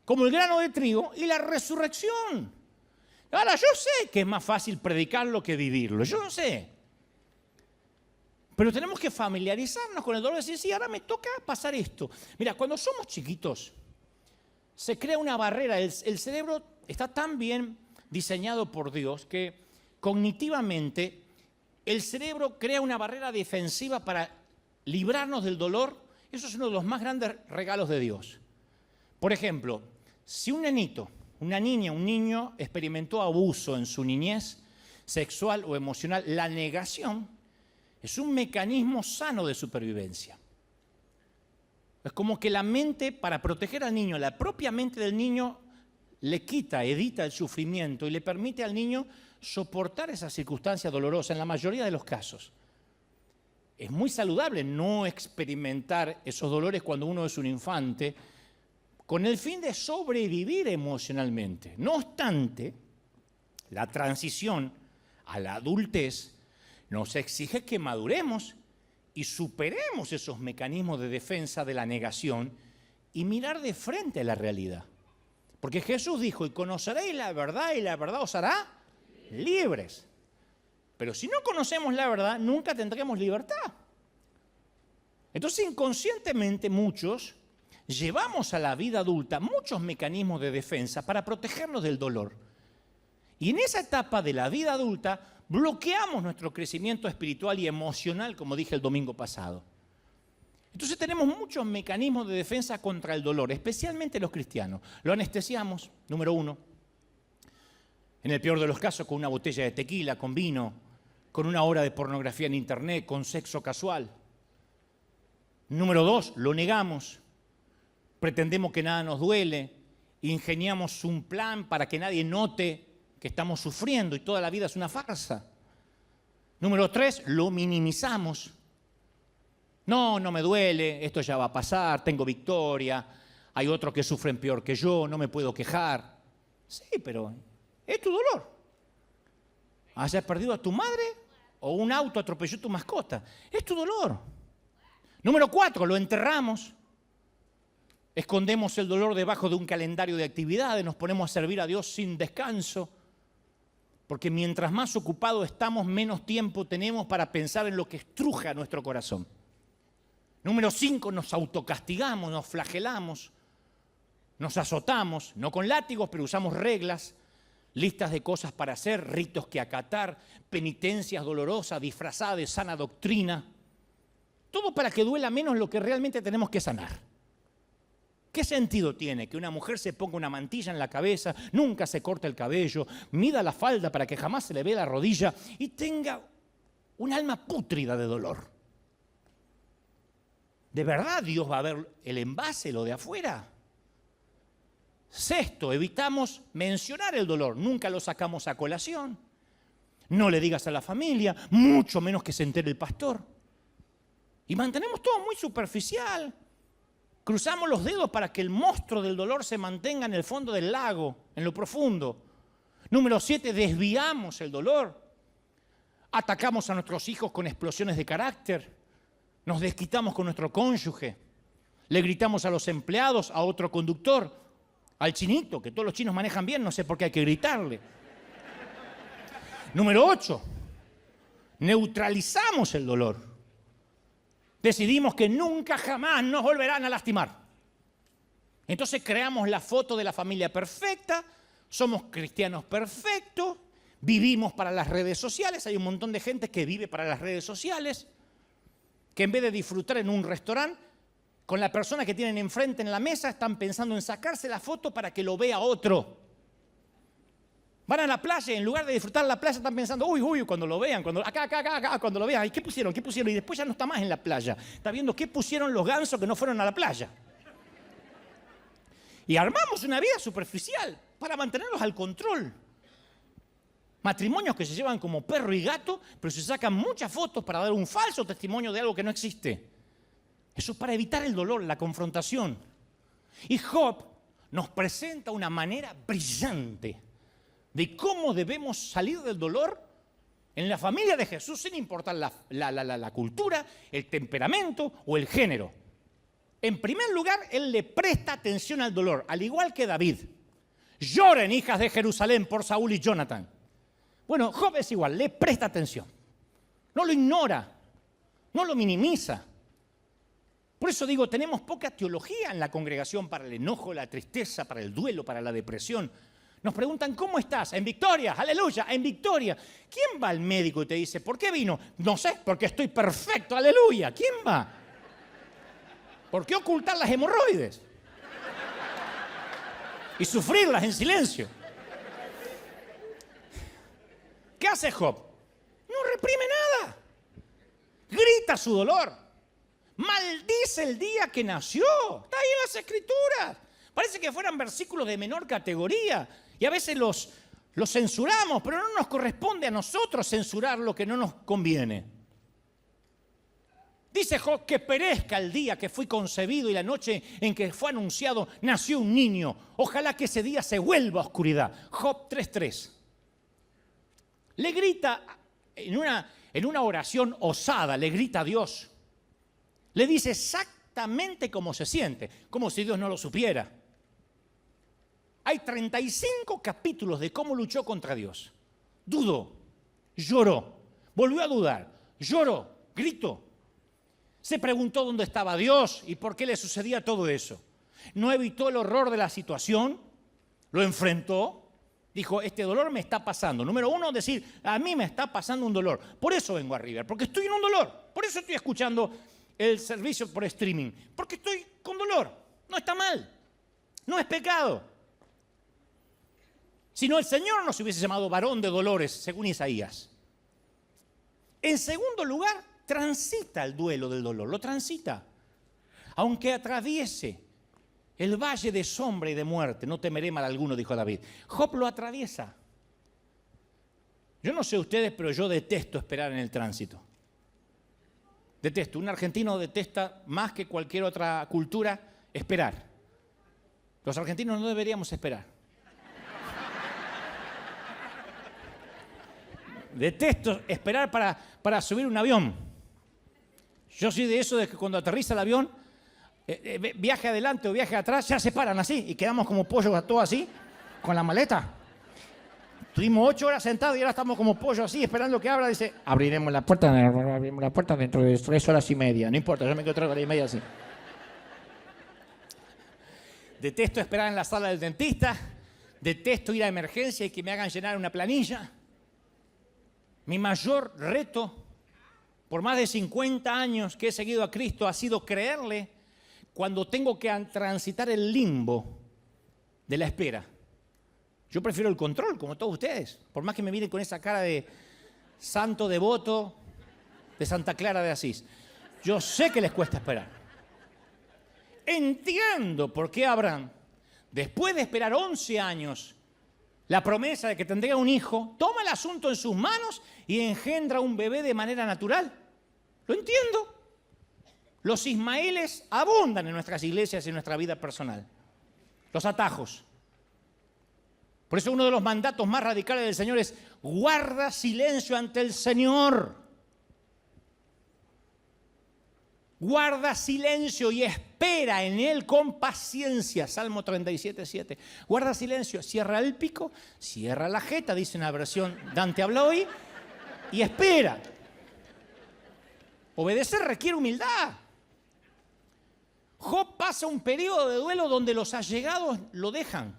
como el grano de trigo y la resurrección. Ahora, yo sé que es más fácil predicarlo que vivirlo, yo no sé. Pero tenemos que familiarizarnos con el dolor y decir, sí, ahora me toca pasar esto. Mira, cuando somos chiquitos, se crea una barrera. El cerebro está tan bien diseñado por Dios que cognitivamente el cerebro crea una barrera defensiva para librarnos del dolor. Eso es uno de los más grandes regalos de Dios. Por ejemplo, si un nenito, una niña, un niño experimentó abuso en su niñez, sexual o emocional, la negación es un mecanismo sano de supervivencia. Es como que la mente, para proteger al niño, la propia mente del niño le quita, evita el sufrimiento y le permite al niño soportar esa circunstancia dolorosa en la mayoría de los casos. Es muy saludable no experimentar esos dolores cuando uno es un infante, con el fin de sobrevivir emocionalmente. No obstante, la transición a la adultez nos exige que maduremos y superemos esos mecanismos de defensa de la negación y mirar de frente a la realidad. Porque Jesús dijo, y conoceréis la verdad y la verdad os hará libres. Pero si no conocemos la verdad, nunca tendremos libertad. Entonces, inconscientemente muchos llevamos a la vida adulta muchos mecanismos de defensa para protegernos del dolor. Y en esa etapa de la vida adulta bloqueamos nuestro crecimiento espiritual y emocional, como dije el domingo pasado. Entonces tenemos muchos mecanismos de defensa contra el dolor, especialmente los cristianos. Lo anestesiamos, número 1. En el peor de los casos, con una botella de tequila, con vino, con una hora de pornografía en internet, con sexo casual. Número 2, lo negamos. Pretendemos que nada nos duele, ingeniamos un plan para que nadie note que estamos sufriendo y toda la vida es una farsa. Número 3, lo minimizamos. No me duele, esto ya va a pasar, tengo victoria, hay otros que sufren peor que yo, no me puedo quejar. Sí, pero es tu dolor. Hayas perdido a tu madre o un auto atropelló a tu mascota. Es tu dolor. Número 4, lo enterramos. Escondemos el dolor debajo de un calendario de actividades, nos ponemos a servir a Dios sin descanso, porque mientras más ocupados estamos, menos tiempo tenemos para pensar en lo que estruja nuestro corazón. Número 5, nos autocastigamos, nos flagelamos, nos azotamos, no con látigos, pero usamos reglas, listas de cosas para hacer, ritos que acatar, penitencias dolorosas disfrazadas de sana doctrina, todo para que duela menos lo que realmente tenemos que sanar. ¿Qué sentido tiene que una mujer se ponga una mantilla en la cabeza, nunca se corte el cabello, mida la falda para que jamás se le vea la rodilla y tenga un alma pútrida de dolor? ¿De verdad Dios va a ver el envase, lo de afuera? 6, evitamos mencionar el dolor, nunca lo sacamos a colación. No le digas a la familia, mucho menos que se entere el pastor. Y mantenemos todo muy superficial. Cruzamos los dedos para que el monstruo del dolor se mantenga en el fondo del lago, en lo profundo. Número 7, desviamos el dolor. Atacamos a nuestros hijos con explosiones de carácter. Nos desquitamos con nuestro cónyuge. Le gritamos a los empleados, a otro conductor, al chinito, que todos los chinos manejan bien, no sé por qué hay que gritarle. Número 8, neutralizamos el dolor. Decidimos que nunca jamás nos volverán a lastimar. Entonces creamos la foto de la familia perfecta, somos cristianos perfectos, vivimos para las redes sociales. Hay un montón de gente que vive para las redes sociales, que en vez de disfrutar en un restaurante, con la persona que tienen enfrente en la mesa, están pensando en sacarse la foto para que lo vea otro. Van a la playa y en lugar de disfrutar la playa están pensando, uy, cuando lo vean, acá, cuando lo vean, ¿y qué pusieron? Y después ya no está más en la playa. Está viendo qué pusieron los gansos que no fueron a la playa. Y armamos una vida superficial para mantenerlos al control. Matrimonios que se llevan como perro y gato, pero se sacan muchas fotos para dar un falso testimonio de algo que no existe. Eso es para evitar el dolor, la confrontación. Y Job nos presenta una manera brillante de cómo debemos salir del dolor en la familia de Jesús, sin importar la cultura, el temperamento o el género. En primer lugar, él le presta atención al dolor, al igual que David. Lloren, hijas de Jerusalén, por Saúl y Jonathan. Bueno, Job es igual, le presta atención. No lo ignora, no lo minimiza. Por eso digo, tenemos poca teología en la congregación para el enojo, la tristeza, para el duelo, para la depresión. Nos preguntan, ¿cómo estás? En victoria, aleluya, en victoria. ¿Quién va al médico y te dice, ¿por qué vino? No sé, porque estoy perfecto, aleluya. ¿Quién va? ¿Por qué ocultar las hemorroides? Y sufrirlas en silencio. ¿Qué hace Job? No reprime nada. Grita su dolor. Maldice el día que nació. Está ahí en las Escrituras. Parece que fueran versículos de menor categoría. Y a veces los censuramos, pero no nos corresponde a nosotros censurar lo que no nos conviene. Dice Job que perezca el día que fui concebido y la noche en que fue anunciado nació un niño. Ojalá que ese día se vuelva oscuridad. Job 3:3. Le grita en una oración osada, le grita a Dios. Le dice exactamente cómo se siente, como si Dios no lo supiera. Hay 35 capítulos de cómo luchó contra Dios. Dudó, lloró, volvió a dudar, lloró, gritó. Se preguntó dónde estaba Dios y por qué le sucedía todo eso. No evitó el horror de la situación, lo enfrentó, dijo, este dolor me está pasando. Número uno, decir, a mí me está pasando un dolor. Por eso vengo a River, porque estoy en un dolor. Por eso estoy escuchando el servicio por streaming, porque estoy con dolor. No está mal, no es pecado. Si no, el Señor nos hubiese llamado varón de dolores, según Isaías. En segundo lugar, transita el duelo del dolor, lo transita. Aunque atraviese el valle de sombra y de muerte, no temeré mal alguno, dijo David. Job lo atraviesa. Yo no sé ustedes, pero yo detesto esperar en el tránsito. Detesto. Un argentino detesta más que cualquier otra cultura esperar. Los argentinos no deberíamos esperar. Detesto esperar para subir un avión. Yo soy de eso de que cuando aterriza el avión, viaje adelante o viaje atrás, ya se paran así y quedamos como pollos todos así, con la maleta. Estuvimos 8 horas sentados y ahora estamos como pollos así, esperando que abra. Dice, abriremos la puerta dentro de 3 horas y media. No importa, yo me quedo 3 horas y media así. Detesto esperar en la sala del dentista. Detesto ir a emergencia y que me hagan llenar una planilla. Mi mayor reto, por más de 50 años que he seguido a Cristo, ha sido creerle cuando tengo que transitar el limbo de la espera. Yo prefiero el control, como todos ustedes, por más que me miren con esa cara de santo devoto de Santa Clara de Asís. Yo sé que les cuesta esperar. Entiendo por qué Abraham, después de esperar 11 años, la promesa de que tendría un hijo, toma el asunto en sus manos y engendra un bebé de manera natural. Lo entiendo. Los ismaeles abundan en nuestras iglesias y en nuestra vida personal. Los atajos. Por eso uno de los mandatos más radicales del Señor es guarda silencio ante el Señor. Guarda silencio y espera en Él con paciencia. Salmo 37:7. Guarda silencio, cierra el pico, cierra la jeta, dice una versión Dante habla hoy, y espera. Obedecer requiere humildad. Job pasa un periodo de duelo donde los allegados lo dejan.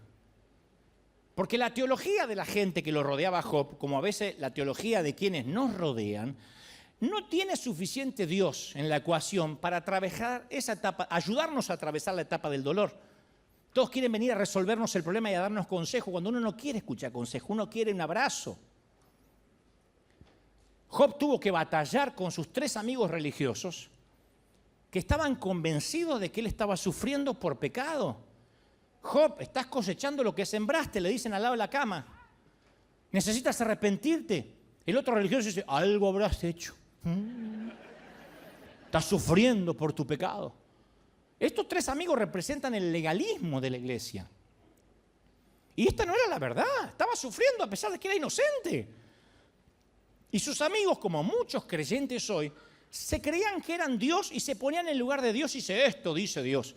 Porque la teología de la gente que lo rodeaba a Job, como a veces la teología de quienes nos rodean, no tiene suficiente Dios en la ecuación para atravesar esa etapa, ayudarnos a atravesar la etapa del dolor. Todos quieren venir a resolvernos el problema y a darnos consejo, cuando uno no quiere escuchar consejo, uno quiere un abrazo. Job tuvo que batallar con sus 3 amigos religiosos que estaban convencidos de que él estaba sufriendo por pecado. Job, estás cosechando lo que sembraste, le dicen al lado de la cama. Necesitas arrepentirte. El otro religioso dice, algo habrás hecho. Estás sufriendo por tu pecado. Estos 3 amigos representan el legalismo de la iglesia. Y esta no era la verdad. Estaba sufriendo a pesar de que era inocente. Y sus amigos, como muchos creyentes hoy, se creían que eran Dios y se ponían en lugar de Dios y dice, esto dice Dios.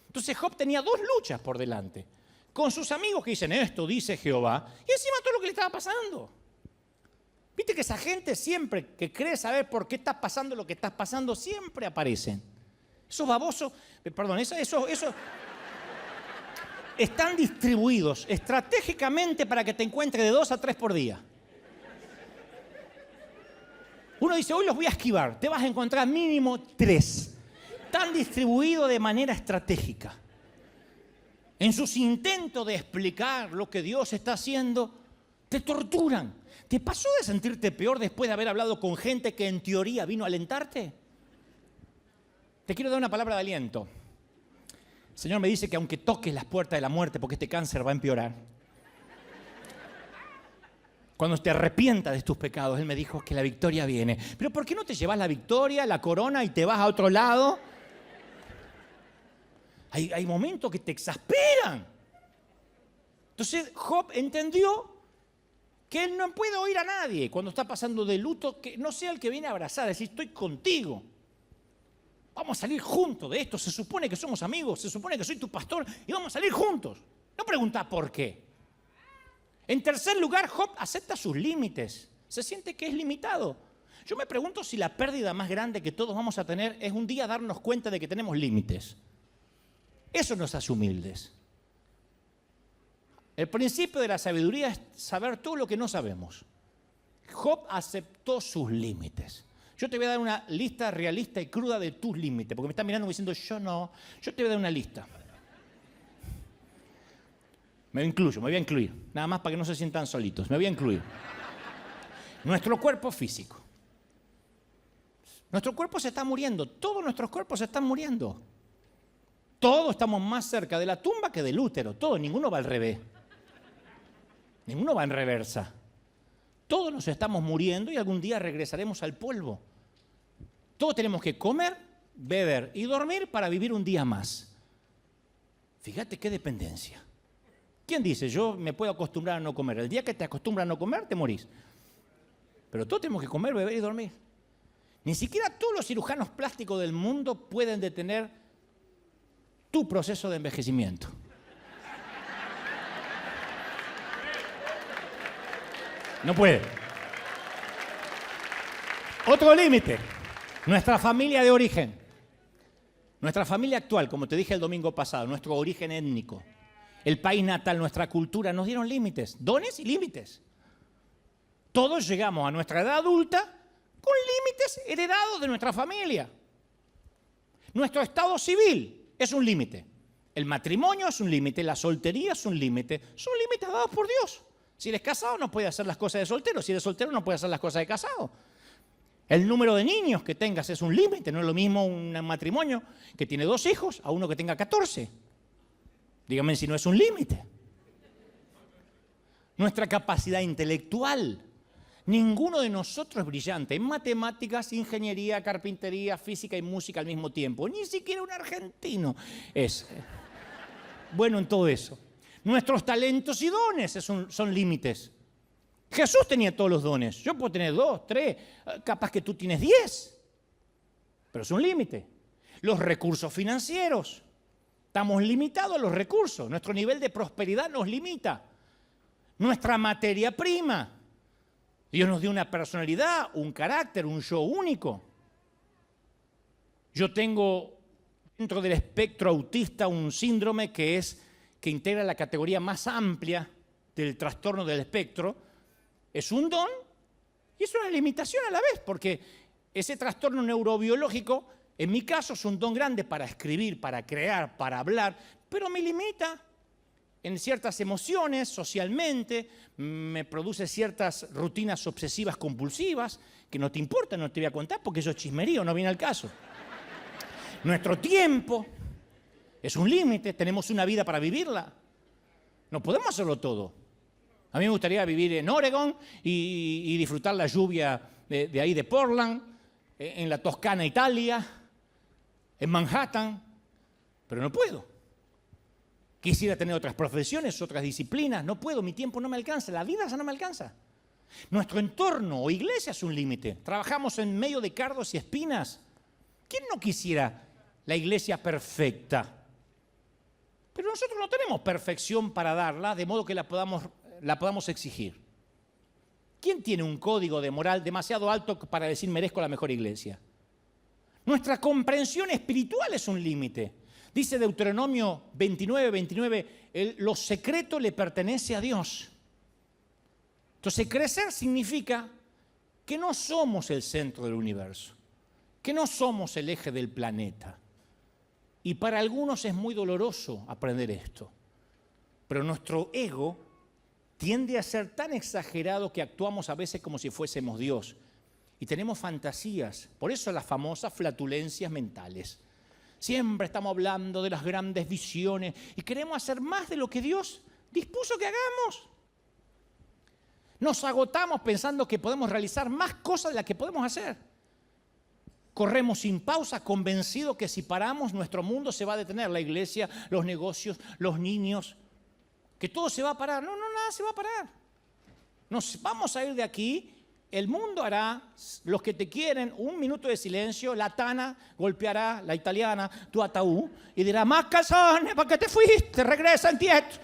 Entonces Job tenía dos luchas por delante. Con sus amigos que dicen, esto dice Jehová, y encima todo lo que le estaba pasando. Viste que esa gente siempre que cree saber por qué está pasando lo que está pasando, siempre aparecen. Esos babosos, perdón, esos están distribuidos estratégicamente para que te encuentres de 2 a 3 por día. Uno dice, hoy los voy a esquivar, te vas a encontrar mínimo 3. Están distribuidos de manera estratégica. En sus intentos de explicar lo que Dios está haciendo, te torturan. ¿Te pasó de sentirte peor después de haber hablado con gente que en teoría vino a alentarte? Te quiero dar una palabra de aliento. El Señor me dice que aunque toques las puertas de la muerte, porque este cáncer va a empeorar, cuando te arrepientas de tus pecados, Él me dijo que la victoria viene. Pero ¿por qué no te llevas la victoria, la corona y te vas a otro lado? Hay momentos que te exasperan. Entonces Job entendió que él no puede oír a nadie cuando está pasando de luto, que no sea el que viene a abrazar, decir, estoy contigo. Vamos a salir juntos de esto. Se supone que somos amigos, se supone que soy tu pastor y vamos a salir juntos. No pregunta por qué. En tercer lugar, Job acepta sus límites. Se siente que es limitado. Yo me pregunto si la pérdida más grande que todos vamos a tener es un día darnos cuenta de que tenemos límites. Eso nos hace humildes. El principio de la sabiduría es saber todo lo que no sabemos. Job aceptó sus límites. Yo te voy a dar una lista realista y cruda de tus límites, porque me están mirando diciendo, yo no. Yo te voy a dar una lista. Me voy a incluir. Nada más para que no se sientan solitos. Me voy a incluir. Nuestro cuerpo físico. Nuestro cuerpo se está muriendo. Todos nuestros cuerpos se están muriendo. Todos estamos más cerca de la tumba que del útero. Todos, ninguno va al revés. Ninguno va en reversa. Todos nos estamos muriendo y algún día regresaremos al polvo. Todos tenemos que comer, beber y dormir para vivir un día más. Fíjate qué dependencia. ¿Quién dice, yo me puedo acostumbrar a no comer? El día que te acostumbras a no comer, te morís. Pero todos tenemos que comer, beber y dormir. Ni siquiera todos los cirujanos plásticos del mundo pueden detener tu proceso de envejecimiento. No puede. Otro límite. Nuestra familia de origen. Nuestra familia actual, como te dije el domingo pasado, nuestro origen étnico, el país natal, nuestra cultura, nos dieron límites, dones y límites. Todos llegamos a nuestra edad adulta con límites heredados de nuestra familia. Nuestro estado civil es un límite. El matrimonio es un límite, la soltería es un límite. Son límites dados por Dios. Si eres casado no puedes hacer las cosas de soltero. Si eres soltero no puedes hacer las cosas de casado. El número de niños que tengas es un límite. No es lo mismo un matrimonio que tiene 2 hijos a uno que tenga 14. Dígame si no es un límite. Nuestra capacidad intelectual. Ninguno de nosotros es brillante en matemáticas, ingeniería, carpintería, física y música al mismo tiempo. Ni siquiera un argentino es bueno en todo eso. Nuestros talentos y dones son límites. Jesús tenía todos los dones. Yo puedo tener 2, 3, capaz que tú tienes 10. Pero es un límite. Los recursos financieros. Estamos limitados a los recursos. Nuestro nivel de prosperidad nos limita. Nuestra materia prima. Dios nos dio una personalidad, un carácter, un yo único. Yo tengo dentro del espectro autista un síndrome que integra la categoría más amplia del trastorno del espectro. Es un don y es una limitación a la vez, porque ese trastorno neurobiológico, en mi caso, es un don grande para escribir, para crear, para hablar, pero me limita en ciertas emociones, socialmente, me produce ciertas rutinas obsesivas compulsivas que no te importan, no te voy a contar porque eso es chismerío, no viene al caso. Nuestro tiempo es un límite, tenemos una vida para vivirla. No podemos hacerlo todo. A mí me gustaría vivir en Oregon y disfrutar la lluvia de ahí de Portland, en la Toscana, Italia, en Manhattan, pero no puedo. Quisiera tener otras profesiones, otras disciplinas, no puedo, mi tiempo no me alcanza, la vida ya no me alcanza. Nuestro entorno o iglesia es un límite. Trabajamos en medio de cardos y espinas. ¿Quién no quisiera la iglesia perfecta? Pero nosotros no tenemos perfección para darla, de modo que la podamos exigir. ¿Quién tiene un código de moral demasiado alto para decir merezco la mejor iglesia? Nuestra comprensión espiritual es un límite. Dice Deuteronomio 29:29, lo secreto le pertenece a Dios. Entonces, crecer significa que no somos el centro del universo, que no somos el eje del planeta. Y para algunos es muy doloroso aprender esto. Pero nuestro ego tiende a ser tan exagerado que actuamos a veces como si fuésemos Dios. Y tenemos fantasías, por eso las famosas flatulencias mentales. Siempre estamos hablando de las grandes visiones y queremos hacer más de lo que Dios dispuso que hagamos. Nos agotamos pensando que podemos realizar más cosas de las que podemos hacer. Corremos sin pausa, convencidos que si paramos, nuestro mundo se va a detener. La iglesia, los negocios, los niños, que todo se va a parar. No, nada se va a parar. Nos vamos a ir de aquí. El mundo hará, los que te quieren, un minuto de silencio. La Tana golpeará, la italiana, tu ataúd y dirá, más calzones, ¿para qué te fuiste? Regresa en tieto.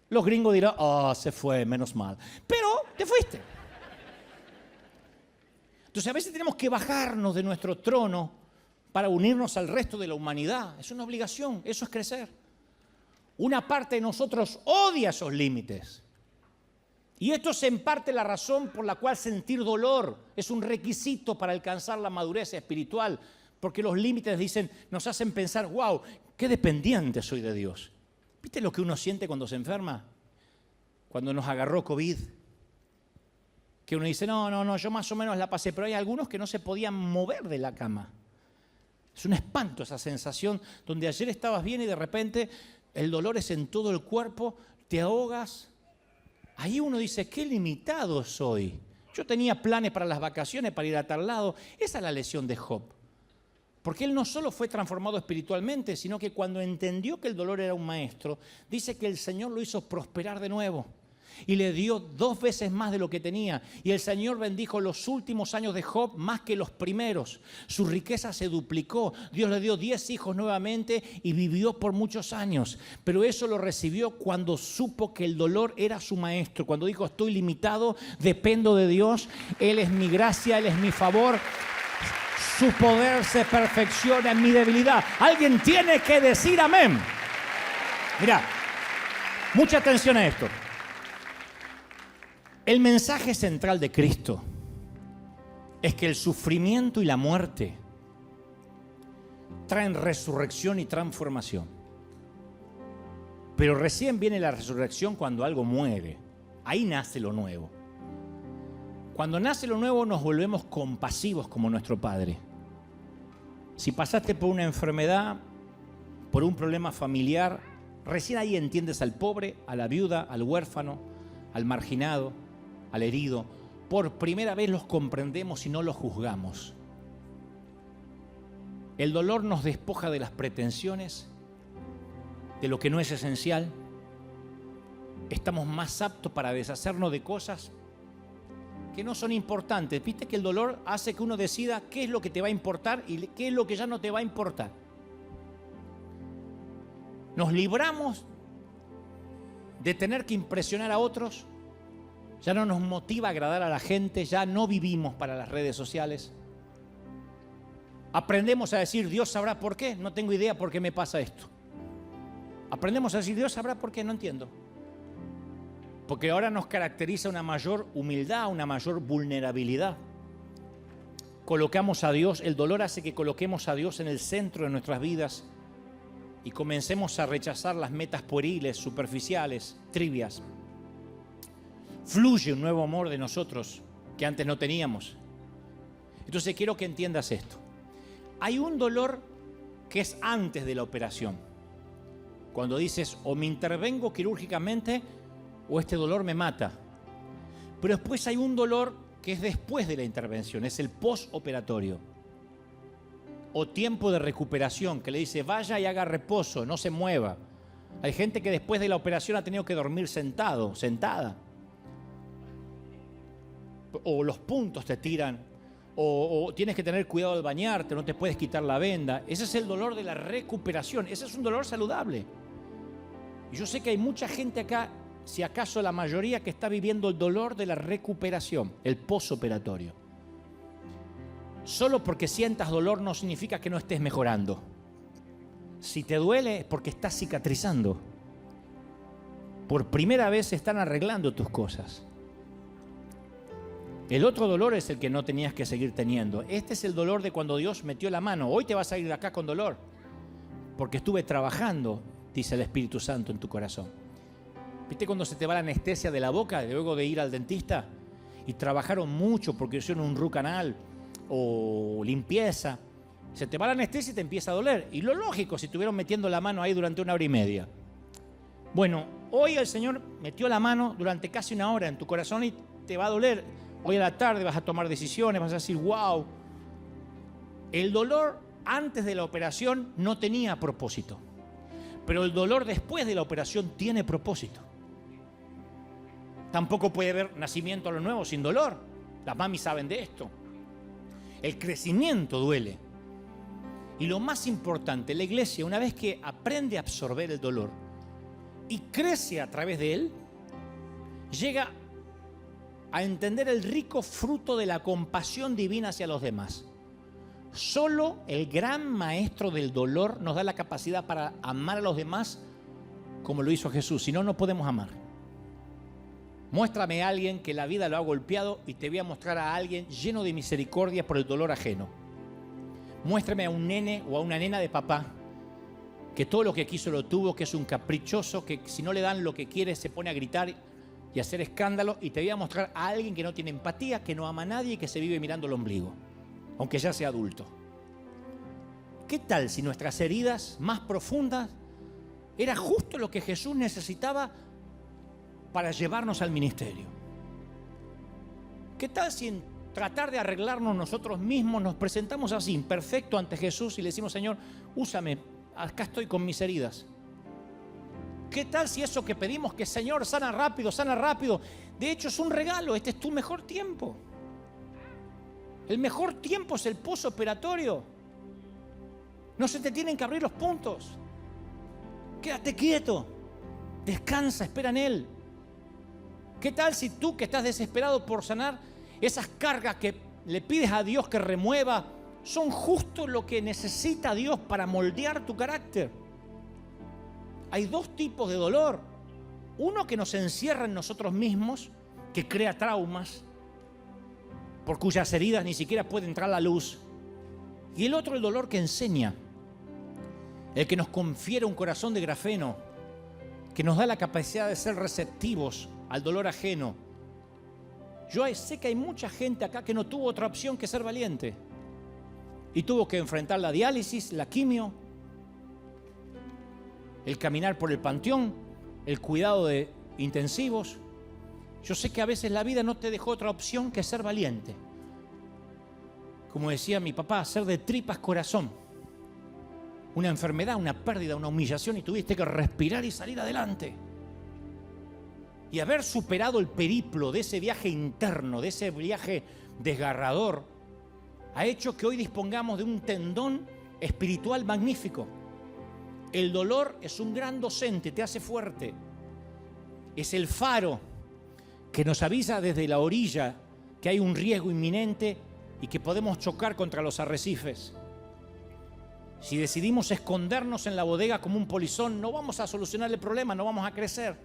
Los gringos dirán, se fue, menos mal. Pero te fuiste. Entonces a veces tenemos que bajarnos de nuestro trono para unirnos al resto de la humanidad. Es una obligación, eso es crecer. Una parte de nosotros odia esos límites. Y esto es en parte la razón por la cual sentir dolor es un requisito para alcanzar la madurez espiritual. Porque los límites nos hacen pensar, wow, qué dependiente soy de Dios. ¿Viste lo que uno siente cuando se enferma? Cuando nos agarró COVID. Que uno dice, no, yo más o menos la pasé, pero hay algunos que no se podían mover de la cama. Es un espanto esa sensación donde ayer estabas bien y de repente el dolor es en todo el cuerpo, te ahogas. Ahí uno dice, qué limitado soy. Yo tenía planes para las vacaciones, para ir a tal lado. Esa es la lección de Job. Porque él no solo fue transformado espiritualmente, sino que cuando entendió que el dolor era un maestro, dice que el Señor lo hizo prosperar de nuevo. Y le dio 2 veces más de lo que tenía. Y el Señor bendijo los últimos años de Job más que los primeros. Su riqueza se duplicó. Dios le dio 10 hijos nuevamente y vivió por muchos años. Pero eso lo recibió cuando supo que el dolor era su maestro. Cuando dijo, estoy limitado, dependo de Dios. Él es mi gracia, Él es mi favor. Su poder se perfecciona en mi debilidad. Alguien tiene que decir amén. Mirá, mucha atención a esto. El mensaje central de Cristo es que el sufrimiento y la muerte traen resurrección y transformación. Pero recién viene la resurrección cuando algo muere. Ahí nace lo nuevo. Cuando nace lo nuevo nos volvemos compasivos como nuestro Padre. Si pasaste por una enfermedad, por un problema familiar, recién ahí entiendes al pobre, a la viuda, al huérfano, al marginado, al herido. Por primera vez los comprendemos y no los juzgamos. El dolor nos despoja de las pretensiones, de lo que no es esencial. Estamos más aptos para deshacernos de cosas que no son importantes. Viste que el dolor hace que uno decida qué es lo que te va a importar y qué es lo que ya no te va a importar. Nos libramos de tener que impresionar a otros. Ya no nos motiva a agradar a la gente, ya no vivimos para las redes sociales. Aprendemos a decir, Dios sabrá por qué, no tengo idea por qué me pasa esto. Aprendemos a decir, Dios sabrá por qué, no entiendo. Porque ahora nos caracteriza una mayor humildad, una mayor vulnerabilidad. Colocamos a Dios, el dolor hace que coloquemos a Dios en el centro de nuestras vidas y comencemos a rechazar las metas pueriles, superficiales, trivias. Fluye un nuevo amor de nosotros que antes no teníamos. Entonces quiero que entiendas esto. Hay un dolor que es antes de la operación. Cuando dices, o me intervengo quirúrgicamente o este dolor me mata. Pero después hay un dolor que es después de la intervención, es el postoperatorio. O tiempo de recuperación, que le dice, vaya y haga reposo, no se mueva. Hay gente que después de la operación ha tenido que dormir sentado, sentada. o los puntos te tiran, o tienes que tener cuidado al bañarte, no te puedes quitar la venda. Ese es el dolor de la recuperación, ese es un dolor saludable. Y yo sé que hay mucha gente acá, si acaso la mayoría, que está viviendo el dolor de la recuperación, el posoperatorio. Solo porque sientas dolor no significa que no estés mejorando. Si te duele es porque estás cicatrizando. Por primera vez se están arreglando tus cosas. El otro dolor es el que no tenías que seguir teniendo. Este es el dolor de cuando Dios metió la mano. Hoy te vas a ir de acá con dolor, porque estuve trabajando, dice el Espíritu Santo en tu corazón. ¿Viste cuando se te va la anestesia de la boca luego de ir al dentista? Y trabajaron mucho porque hicieron un root canal o limpieza. Se te va la anestesia y te empieza a doler. Y lo lógico, si estuvieron metiendo la mano ahí durante 1 hora y media. Bueno, hoy el Señor metió la mano durante casi 1 hora en tu corazón y te va a doler. Hoy a la tarde vas a tomar decisiones, vas a decir, wow. El dolor antes de la operación no tenía propósito. Pero el dolor después de la operación tiene propósito. Tampoco puede haber nacimiento a lo nuevo sin dolor. Las mamis saben de esto. El crecimiento duele. Y lo más importante, la iglesia, una vez que aprende a absorber el dolor y crece a través de él, llega a entender el rico fruto de la compasión divina hacia los demás. Solo el gran maestro del dolor nos da la capacidad para amar a los demás como lo hizo Jesús. Si no, no podemos amar. Muéstrame a alguien que la vida lo ha golpeado y te voy a mostrar a alguien lleno de misericordia por el dolor ajeno. Muéstrame a un nene o a una nena de papá que todo lo que quiso lo tuvo, que es un caprichoso, que si no le dan lo que quiere se pone a gritar y a hacer escándalo, y te voy a mostrar a alguien que no tiene empatía, que no ama a nadie y que se vive mirando el ombligo, aunque ya sea adulto. ¿Qué tal si nuestras heridas más profundas era justo lo que Jesús necesitaba para llevarnos al ministerio? ¿Qué tal si en tratar de arreglarnos nosotros mismos nos presentamos así, imperfecto ante Jesús, y le decimos, Señor, úsame, acá estoy con mis heridas? ¿Qué tal si eso que pedimos, que Señor, sana rápido, de hecho es un regalo, este es tu mejor tiempo? El mejor tiempo es el posoperatorio. No se te tienen que abrir los puntos. Quédate quieto, descansa, espera en Él. ¿Qué tal si tú, que estás desesperado por sanar, esas cargas que le pides a Dios que remueva son justo lo que necesita Dios para moldear tu carácter? Hay 2 tipos de dolor. Uno que nos encierra en nosotros mismos, que crea traumas, por cuyas heridas ni siquiera puede entrar la luz. Y el otro, el dolor que enseña, el que nos confiere un corazón de grafeno, que nos da la capacidad de ser receptivos al dolor ajeno. Yo sé que hay mucha gente acá que no tuvo otra opción que ser valiente y tuvo que enfrentar la diálisis, la quimio, el caminar por el panteón, el cuidado de intensivos. Yo sé que a veces la vida no te dejó otra opción que ser valiente. Como decía mi papá, hacer de tripas corazón. Una enfermedad, una pérdida, una humillación, y tuviste que respirar y salir adelante. Y haber superado el periplo de ese viaje interno, de ese viaje desgarrador, ha hecho que hoy dispongamos de un tendón espiritual magnífico. El dolor es un gran docente, te hace fuerte. Es el faro que nos avisa desde la orilla que hay un riesgo inminente y que podemos chocar contra los arrecifes. Si decidimos escondernos en la bodega como un polizón, no vamos a solucionar el problema, no vamos a crecer.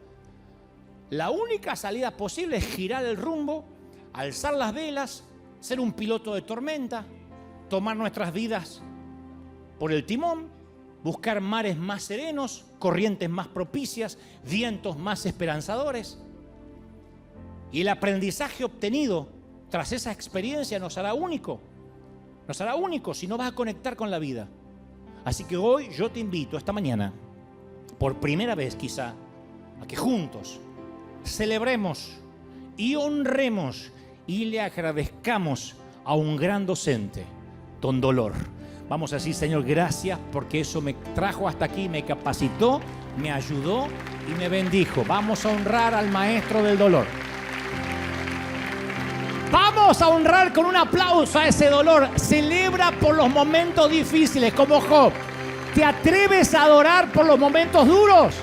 La única salida posible es girar el rumbo, alzar las velas, ser un piloto de tormenta, tomar nuestras vidas por el timón, buscar mares más serenos, corrientes más propicias, vientos más esperanzadores. Y el aprendizaje obtenido tras esa experiencia nos hará único. Nos hará único si no vas a conectar con la vida. Así que hoy yo te invito, esta mañana, por primera vez quizá, a que juntos celebremos y honremos y le agradezcamos a un gran docente, don Dolor. Vamos a decir, Señor, gracias porque eso me trajo hasta aquí, me capacitó, me ayudó y me bendijo. Vamos a honrar al maestro del dolor. vamos a honrar con un aplauso a ese dolor. Celebra por los momentos difíciles, como Job. ¿Te atreves a adorar por los momentos duros?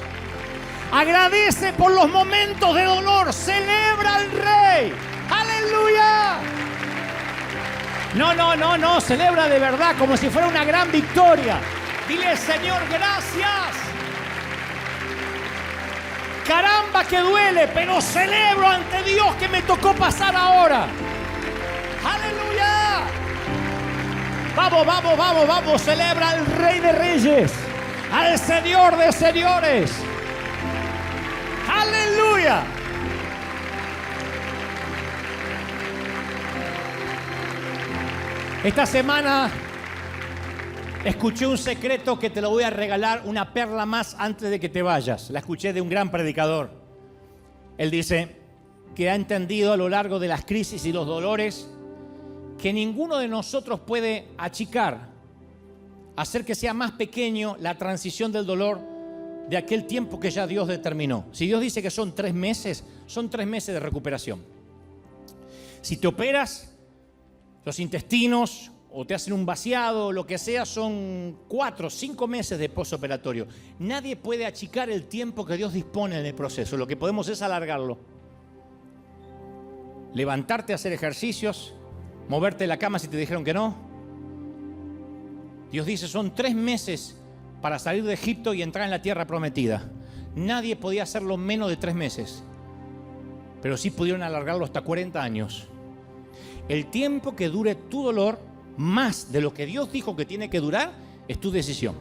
Agradece por los momentos de dolor. Celebra al Rey. ¡Aleluya! No. Celebra de verdad, como si fuera una gran victoria. Dile, Señor, gracias. Caramba que duele, pero celebro ante Dios que me tocó pasar ahora. ¡Aleluya! Vamos, celebra al Rey de Reyes, al Señor de Señores. ¡Aleluya! Esta semana escuché un secreto que te lo voy a regalar, una perla más antes de que te vayas. La escuché de un gran predicador. Él dice que ha entendido a lo largo de las crisis y los dolores que ninguno de nosotros puede achicar, hacer que sea más pequeño la transición del dolor de aquel tiempo que ya Dios determinó. Si Dios dice que son 3 meses, son 3 meses de recuperación. Si te operas los intestinos o te hacen un vaciado, lo que sea, son 4 o 5 meses de postoperatorio. Nadie puede achicar el tiempo que Dios dispone en el proceso. Lo que podemos es alargarlo. Levantarte a hacer ejercicios, moverte de la cama si te dijeron que no. Dios dice, son 3 meses para salir de Egipto y entrar en la tierra prometida. Nadie podía hacerlo menos de 3 meses, pero sí pudieron alargarlo hasta 40 años. El tiempo que dure tu dolor, más de lo que Dios dijo que tiene que durar, es tu decisión.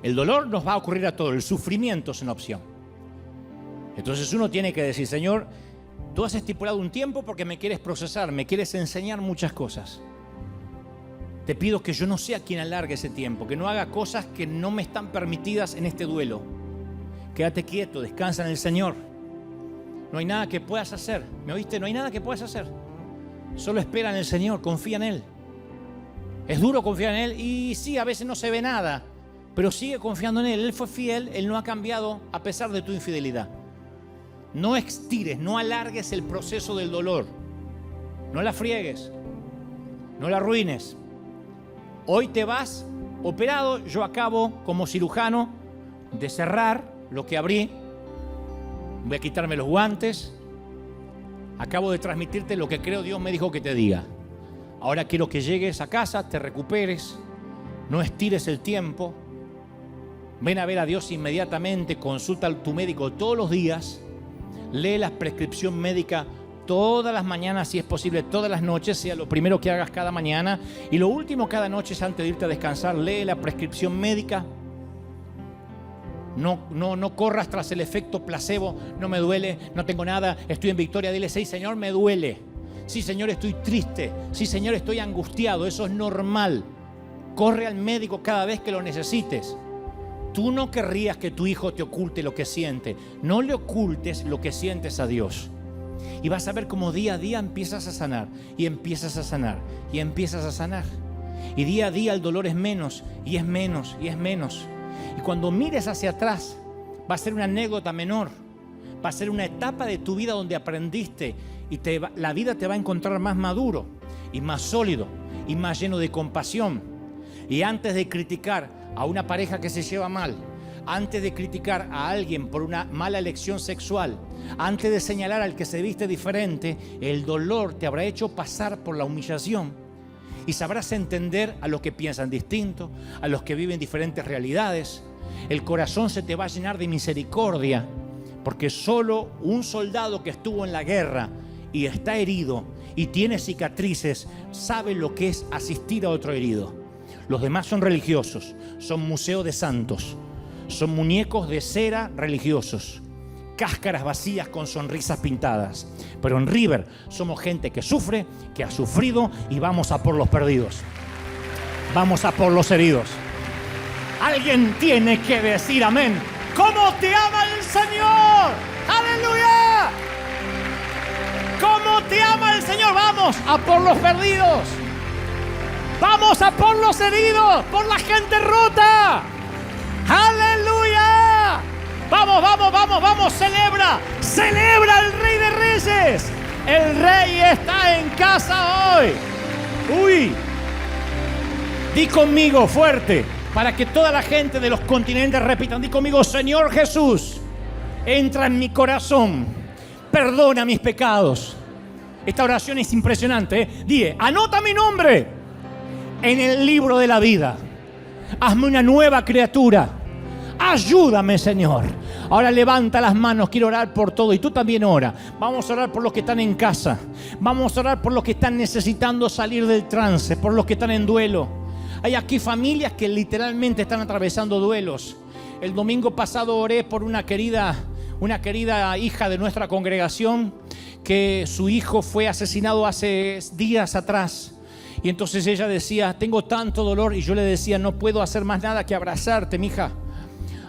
El dolor nos va a ocurrir a todos, el sufrimiento es una opción. Entonces uno tiene que decir, Señor, tú has estipulado un tiempo porque me quieres procesar, me quieres enseñar muchas cosas. Te pido que yo no sea quien alargue ese tiempo, que no haga cosas que no me están permitidas en este duelo. Quédate quieto, descansa en el Señor. No hay nada que puedas hacer, ¿me oíste? No hay nada que puedas hacer. Solo espera en el Señor, confía en Él. Es duro confiar en Él y sí, a veces no se ve nada, pero sigue confiando en Él. Él fue fiel, Él no ha cambiado a pesar de tu infidelidad. No estires, no alargues el proceso del dolor. No la friegues, no la arruines. Hoy te vas operado, yo acabo como cirujano de cerrar lo que abrí. Voy a quitarme los guantes. Acabo de transmitirte lo que creo Dios me dijo que te diga. Ahora quiero que llegues a casa, te recuperes, no estires el tiempo. Ven a ver a Dios inmediatamente, consulta a tu médico todos los días. Lee la prescripción médica todas las mañanas, si es posible, todas las noches, sea lo primero que hagas cada mañana. Y lo último cada noche es antes de irte a descansar, lee la prescripción médica. No corras tras el efecto placebo. No me duele, no tengo nada, estoy en victoria. Dile, sí, Señor, me duele. Sí, Señor, estoy triste. Sí, Señor, estoy angustiado. Eso es normal. Corre al médico cada vez que lo necesites. Tú no querrías que tu hijo te oculte lo que siente. No le ocultes lo que sientes a Dios. Y vas a ver cómo día a día empiezas a sanar. Y empiezas a sanar. Y empiezas a sanar. Y día a día el dolor es menos. Y es menos. Y es menos. Y cuando mires hacia atrás, va a ser una anécdota menor. Va a ser una etapa de tu vida donde aprendiste. Y la vida te va a encontrar más maduro. Y más sólido. Y más lleno de compasión. Y antes de criticar a una pareja que se lleva mal, antes de criticar a alguien por una mala elección sexual, antes de señalar al que se viste diferente, el dolor te habrá hecho pasar por la humillación y sabrás entender a los que piensan distinto, a los que viven diferentes realidades. El corazón se te va a llenar de misericordia, porque solo un soldado que estuvo en la guerra y está herido y tiene cicatrices sabe lo que es asistir a otro herido. Los demás son religiosos, son museos de santos, son muñecos de cera religiosos, cáscaras vacías con sonrisas pintadas. Pero en River somos gente que sufre, que ha sufrido y vamos a por los perdidos. Vamos a por los heridos. Alguien tiene que decir amén. ¿Cómo te ama el Señor? ¡Aleluya! ¿Cómo te ama el Señor? Vamos a por los perdidos. Vamos a por los heridos, por la gente rota. ¡Aleluya! Vamos, celebra al Rey de Reyes. El Rey está en casa hoy. Uy. Di conmigo fuerte, para que toda la gente de los continentes repitan. Di conmigo: Señor Jesús, entra en mi corazón, perdona mis pecados. Esta oración es impresionante, ¿eh? Dile: anota mi nombre en el libro de la vida. Hazme una nueva criatura. Ayúdame, Señor. Ahora levanta las manos, quiero orar por todo. Y tú también ora. Vamos a orar por los que están en casa. Vamos a orar por los que están necesitando salir del trance, por los que están en duelo. Hay aquí familias que literalmente están atravesando duelos. El domingo pasado oré por una querida hija de nuestra congregación, que su hijo fue asesinado hace días atrás. Y entonces ella decía: tengo tanto dolor. Y yo le decía: no puedo hacer más nada que abrazarte, mija.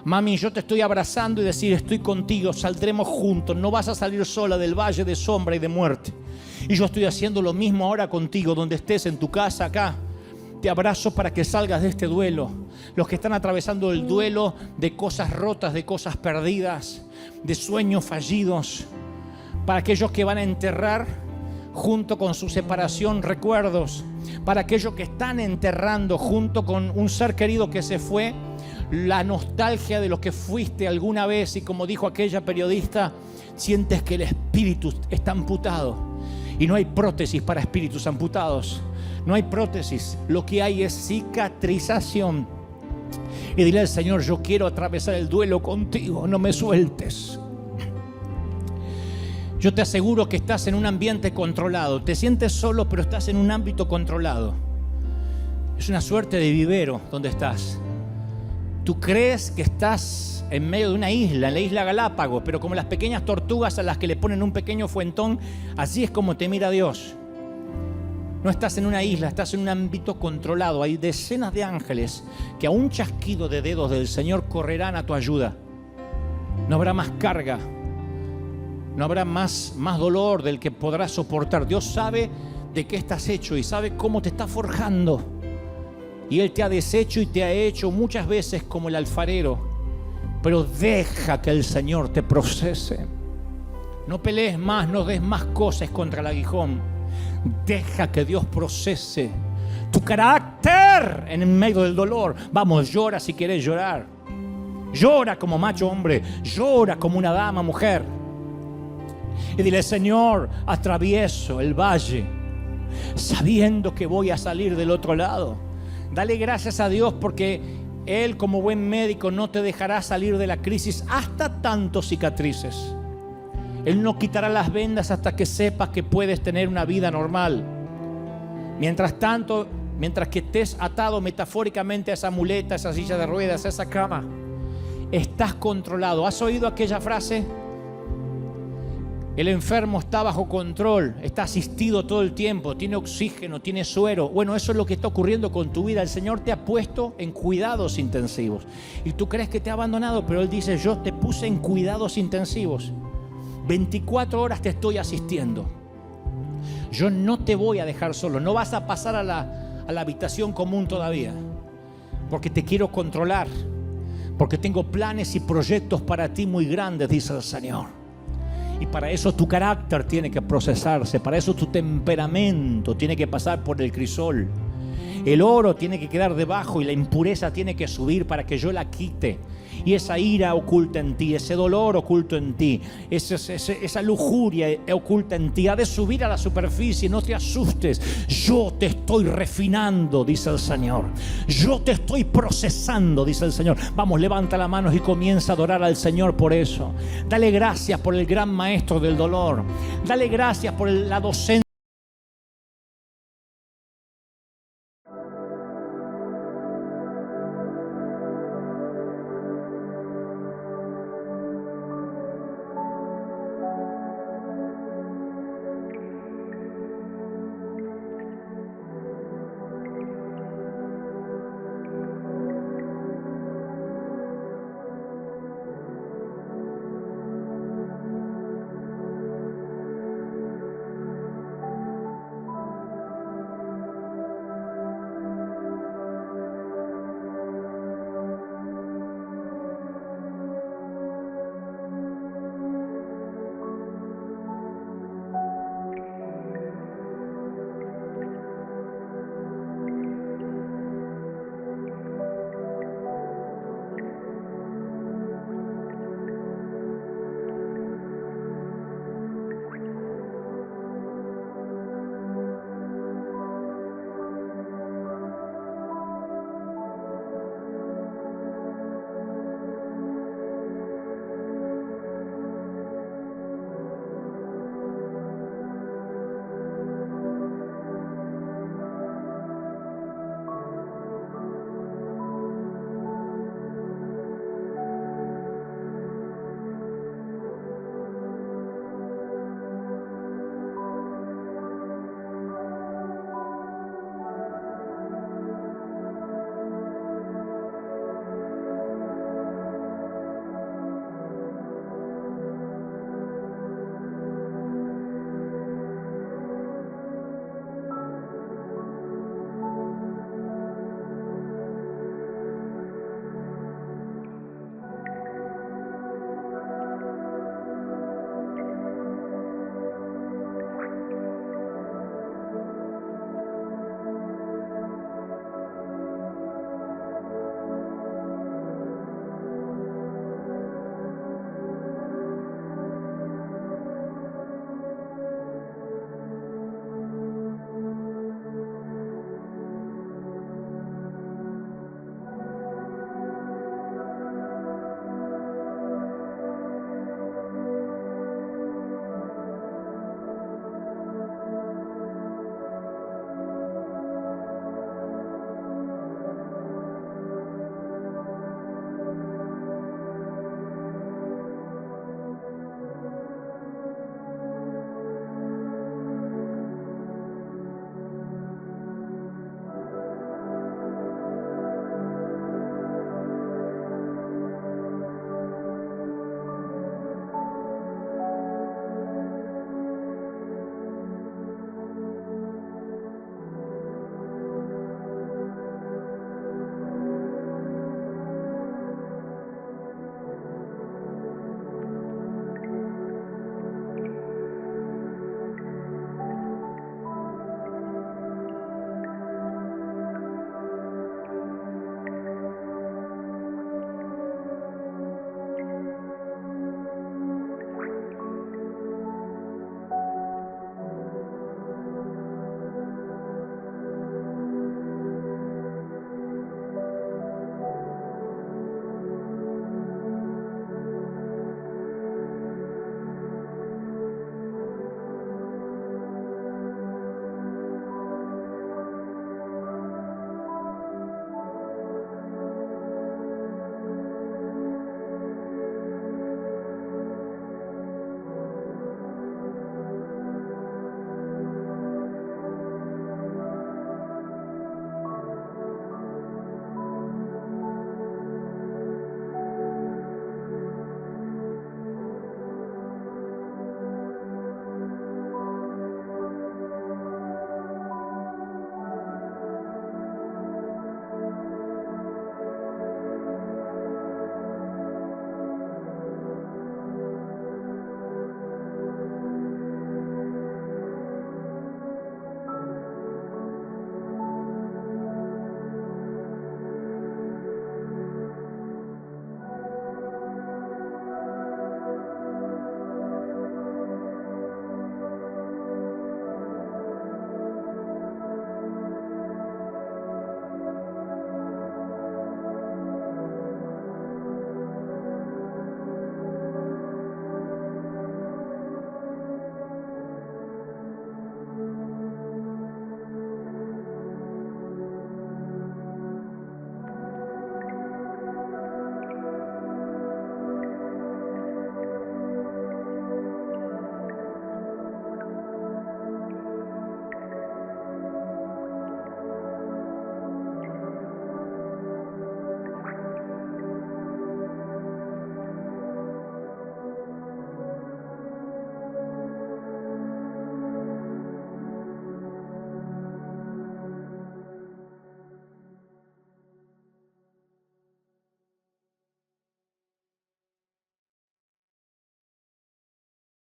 Mami, yo te estoy abrazando y decir: estoy contigo, saldremos juntos, no vas a salir sola del valle de sombra y de muerte. Y yo estoy haciendo lo mismo ahora contigo, donde estés, en tu casa, acá. Te abrazo para que salgas de este duelo. Los que están atravesando el duelo de cosas rotas, de cosas perdidas, de sueños fallidos. Para aquellos que van a enterrar junto con su separación recuerdos. Para aquellos que están enterrando junto con un ser querido que se fue, la nostalgia de lo que fuiste alguna vez. Y como dijo aquella periodista, sientes que el espíritu está amputado. Y no hay prótesis para espíritus amputados. No hay prótesis. Lo que hay es cicatrización. Y dile al Señor: yo quiero atravesar el duelo contigo, no me sueltes. Yo te aseguro que estás en un ambiente controlado. Te sientes solo, pero estás en un ámbito controlado. Es una suerte de vivero donde estás. Tú crees que estás en medio de una isla, en la isla Galápagos, pero como las pequeñas tortugas a las que le ponen un pequeño fuentón, así es como te mira Dios. No estás en una isla, estás en un ámbito controlado. Hay decenas de ángeles que a un chasquido de dedos del Señor correrán a tu ayuda. No habrá más carga, no habrá más dolor del que podrás soportar. Dios sabe de qué estás hecho y sabe cómo te está forjando. Y Él te ha deshecho y te ha hecho muchas veces como el alfarero. Pero deja que el Señor te procese. No pelees más, no des más cosas contra el aguijón. Deja que Dios procese tu carácter en medio del dolor. Vamos, llora si querés llorar. Llora como macho hombre. Llora como una dama mujer. Y dile: Señor, atravieso el valle sabiendo que voy a salir del otro lado. Dale gracias a Dios porque Él, como buen médico, no te dejará salir de la crisis hasta tanto cicatrices. Él no quitará las vendas hasta que sepas que puedes tener una vida normal. Mientras tanto, mientras que estés atado metafóricamente a esa muleta, a esa silla de ruedas, a esa cama, estás controlado. ¿Has oído aquella frase? El enfermo está bajo control, está asistido todo el tiempo, tiene oxígeno, tiene suero. Bueno, eso es lo que está ocurriendo con tu vida. El Señor te ha puesto en cuidados intensivos. Y tú crees que te ha abandonado, pero Él dice: yo te puse en cuidados intensivos. 24 horas te estoy asistiendo. Yo no te voy a dejar solo. No vas a pasar a la habitación común todavía. Porque te quiero controlar. Porque tengo planes y proyectos para ti muy grandes, dice el Señor. Y para eso tu carácter tiene que procesarse. Para eso tu temperamento tiene que pasar por el crisol. El oro tiene que quedar debajo y la impureza tiene que subir para que yo la quite. Y esa ira oculta en ti, ese dolor oculto en ti, esa lujuria oculta en ti, ha de subir a la superficie. No te asustes. Yo te estoy refinando, dice el Señor. Yo te estoy procesando, dice el Señor. Vamos, levanta las manos y comienza a adorar al Señor por eso. Dale gracias por el gran maestro del dolor. Dale gracias por la docencia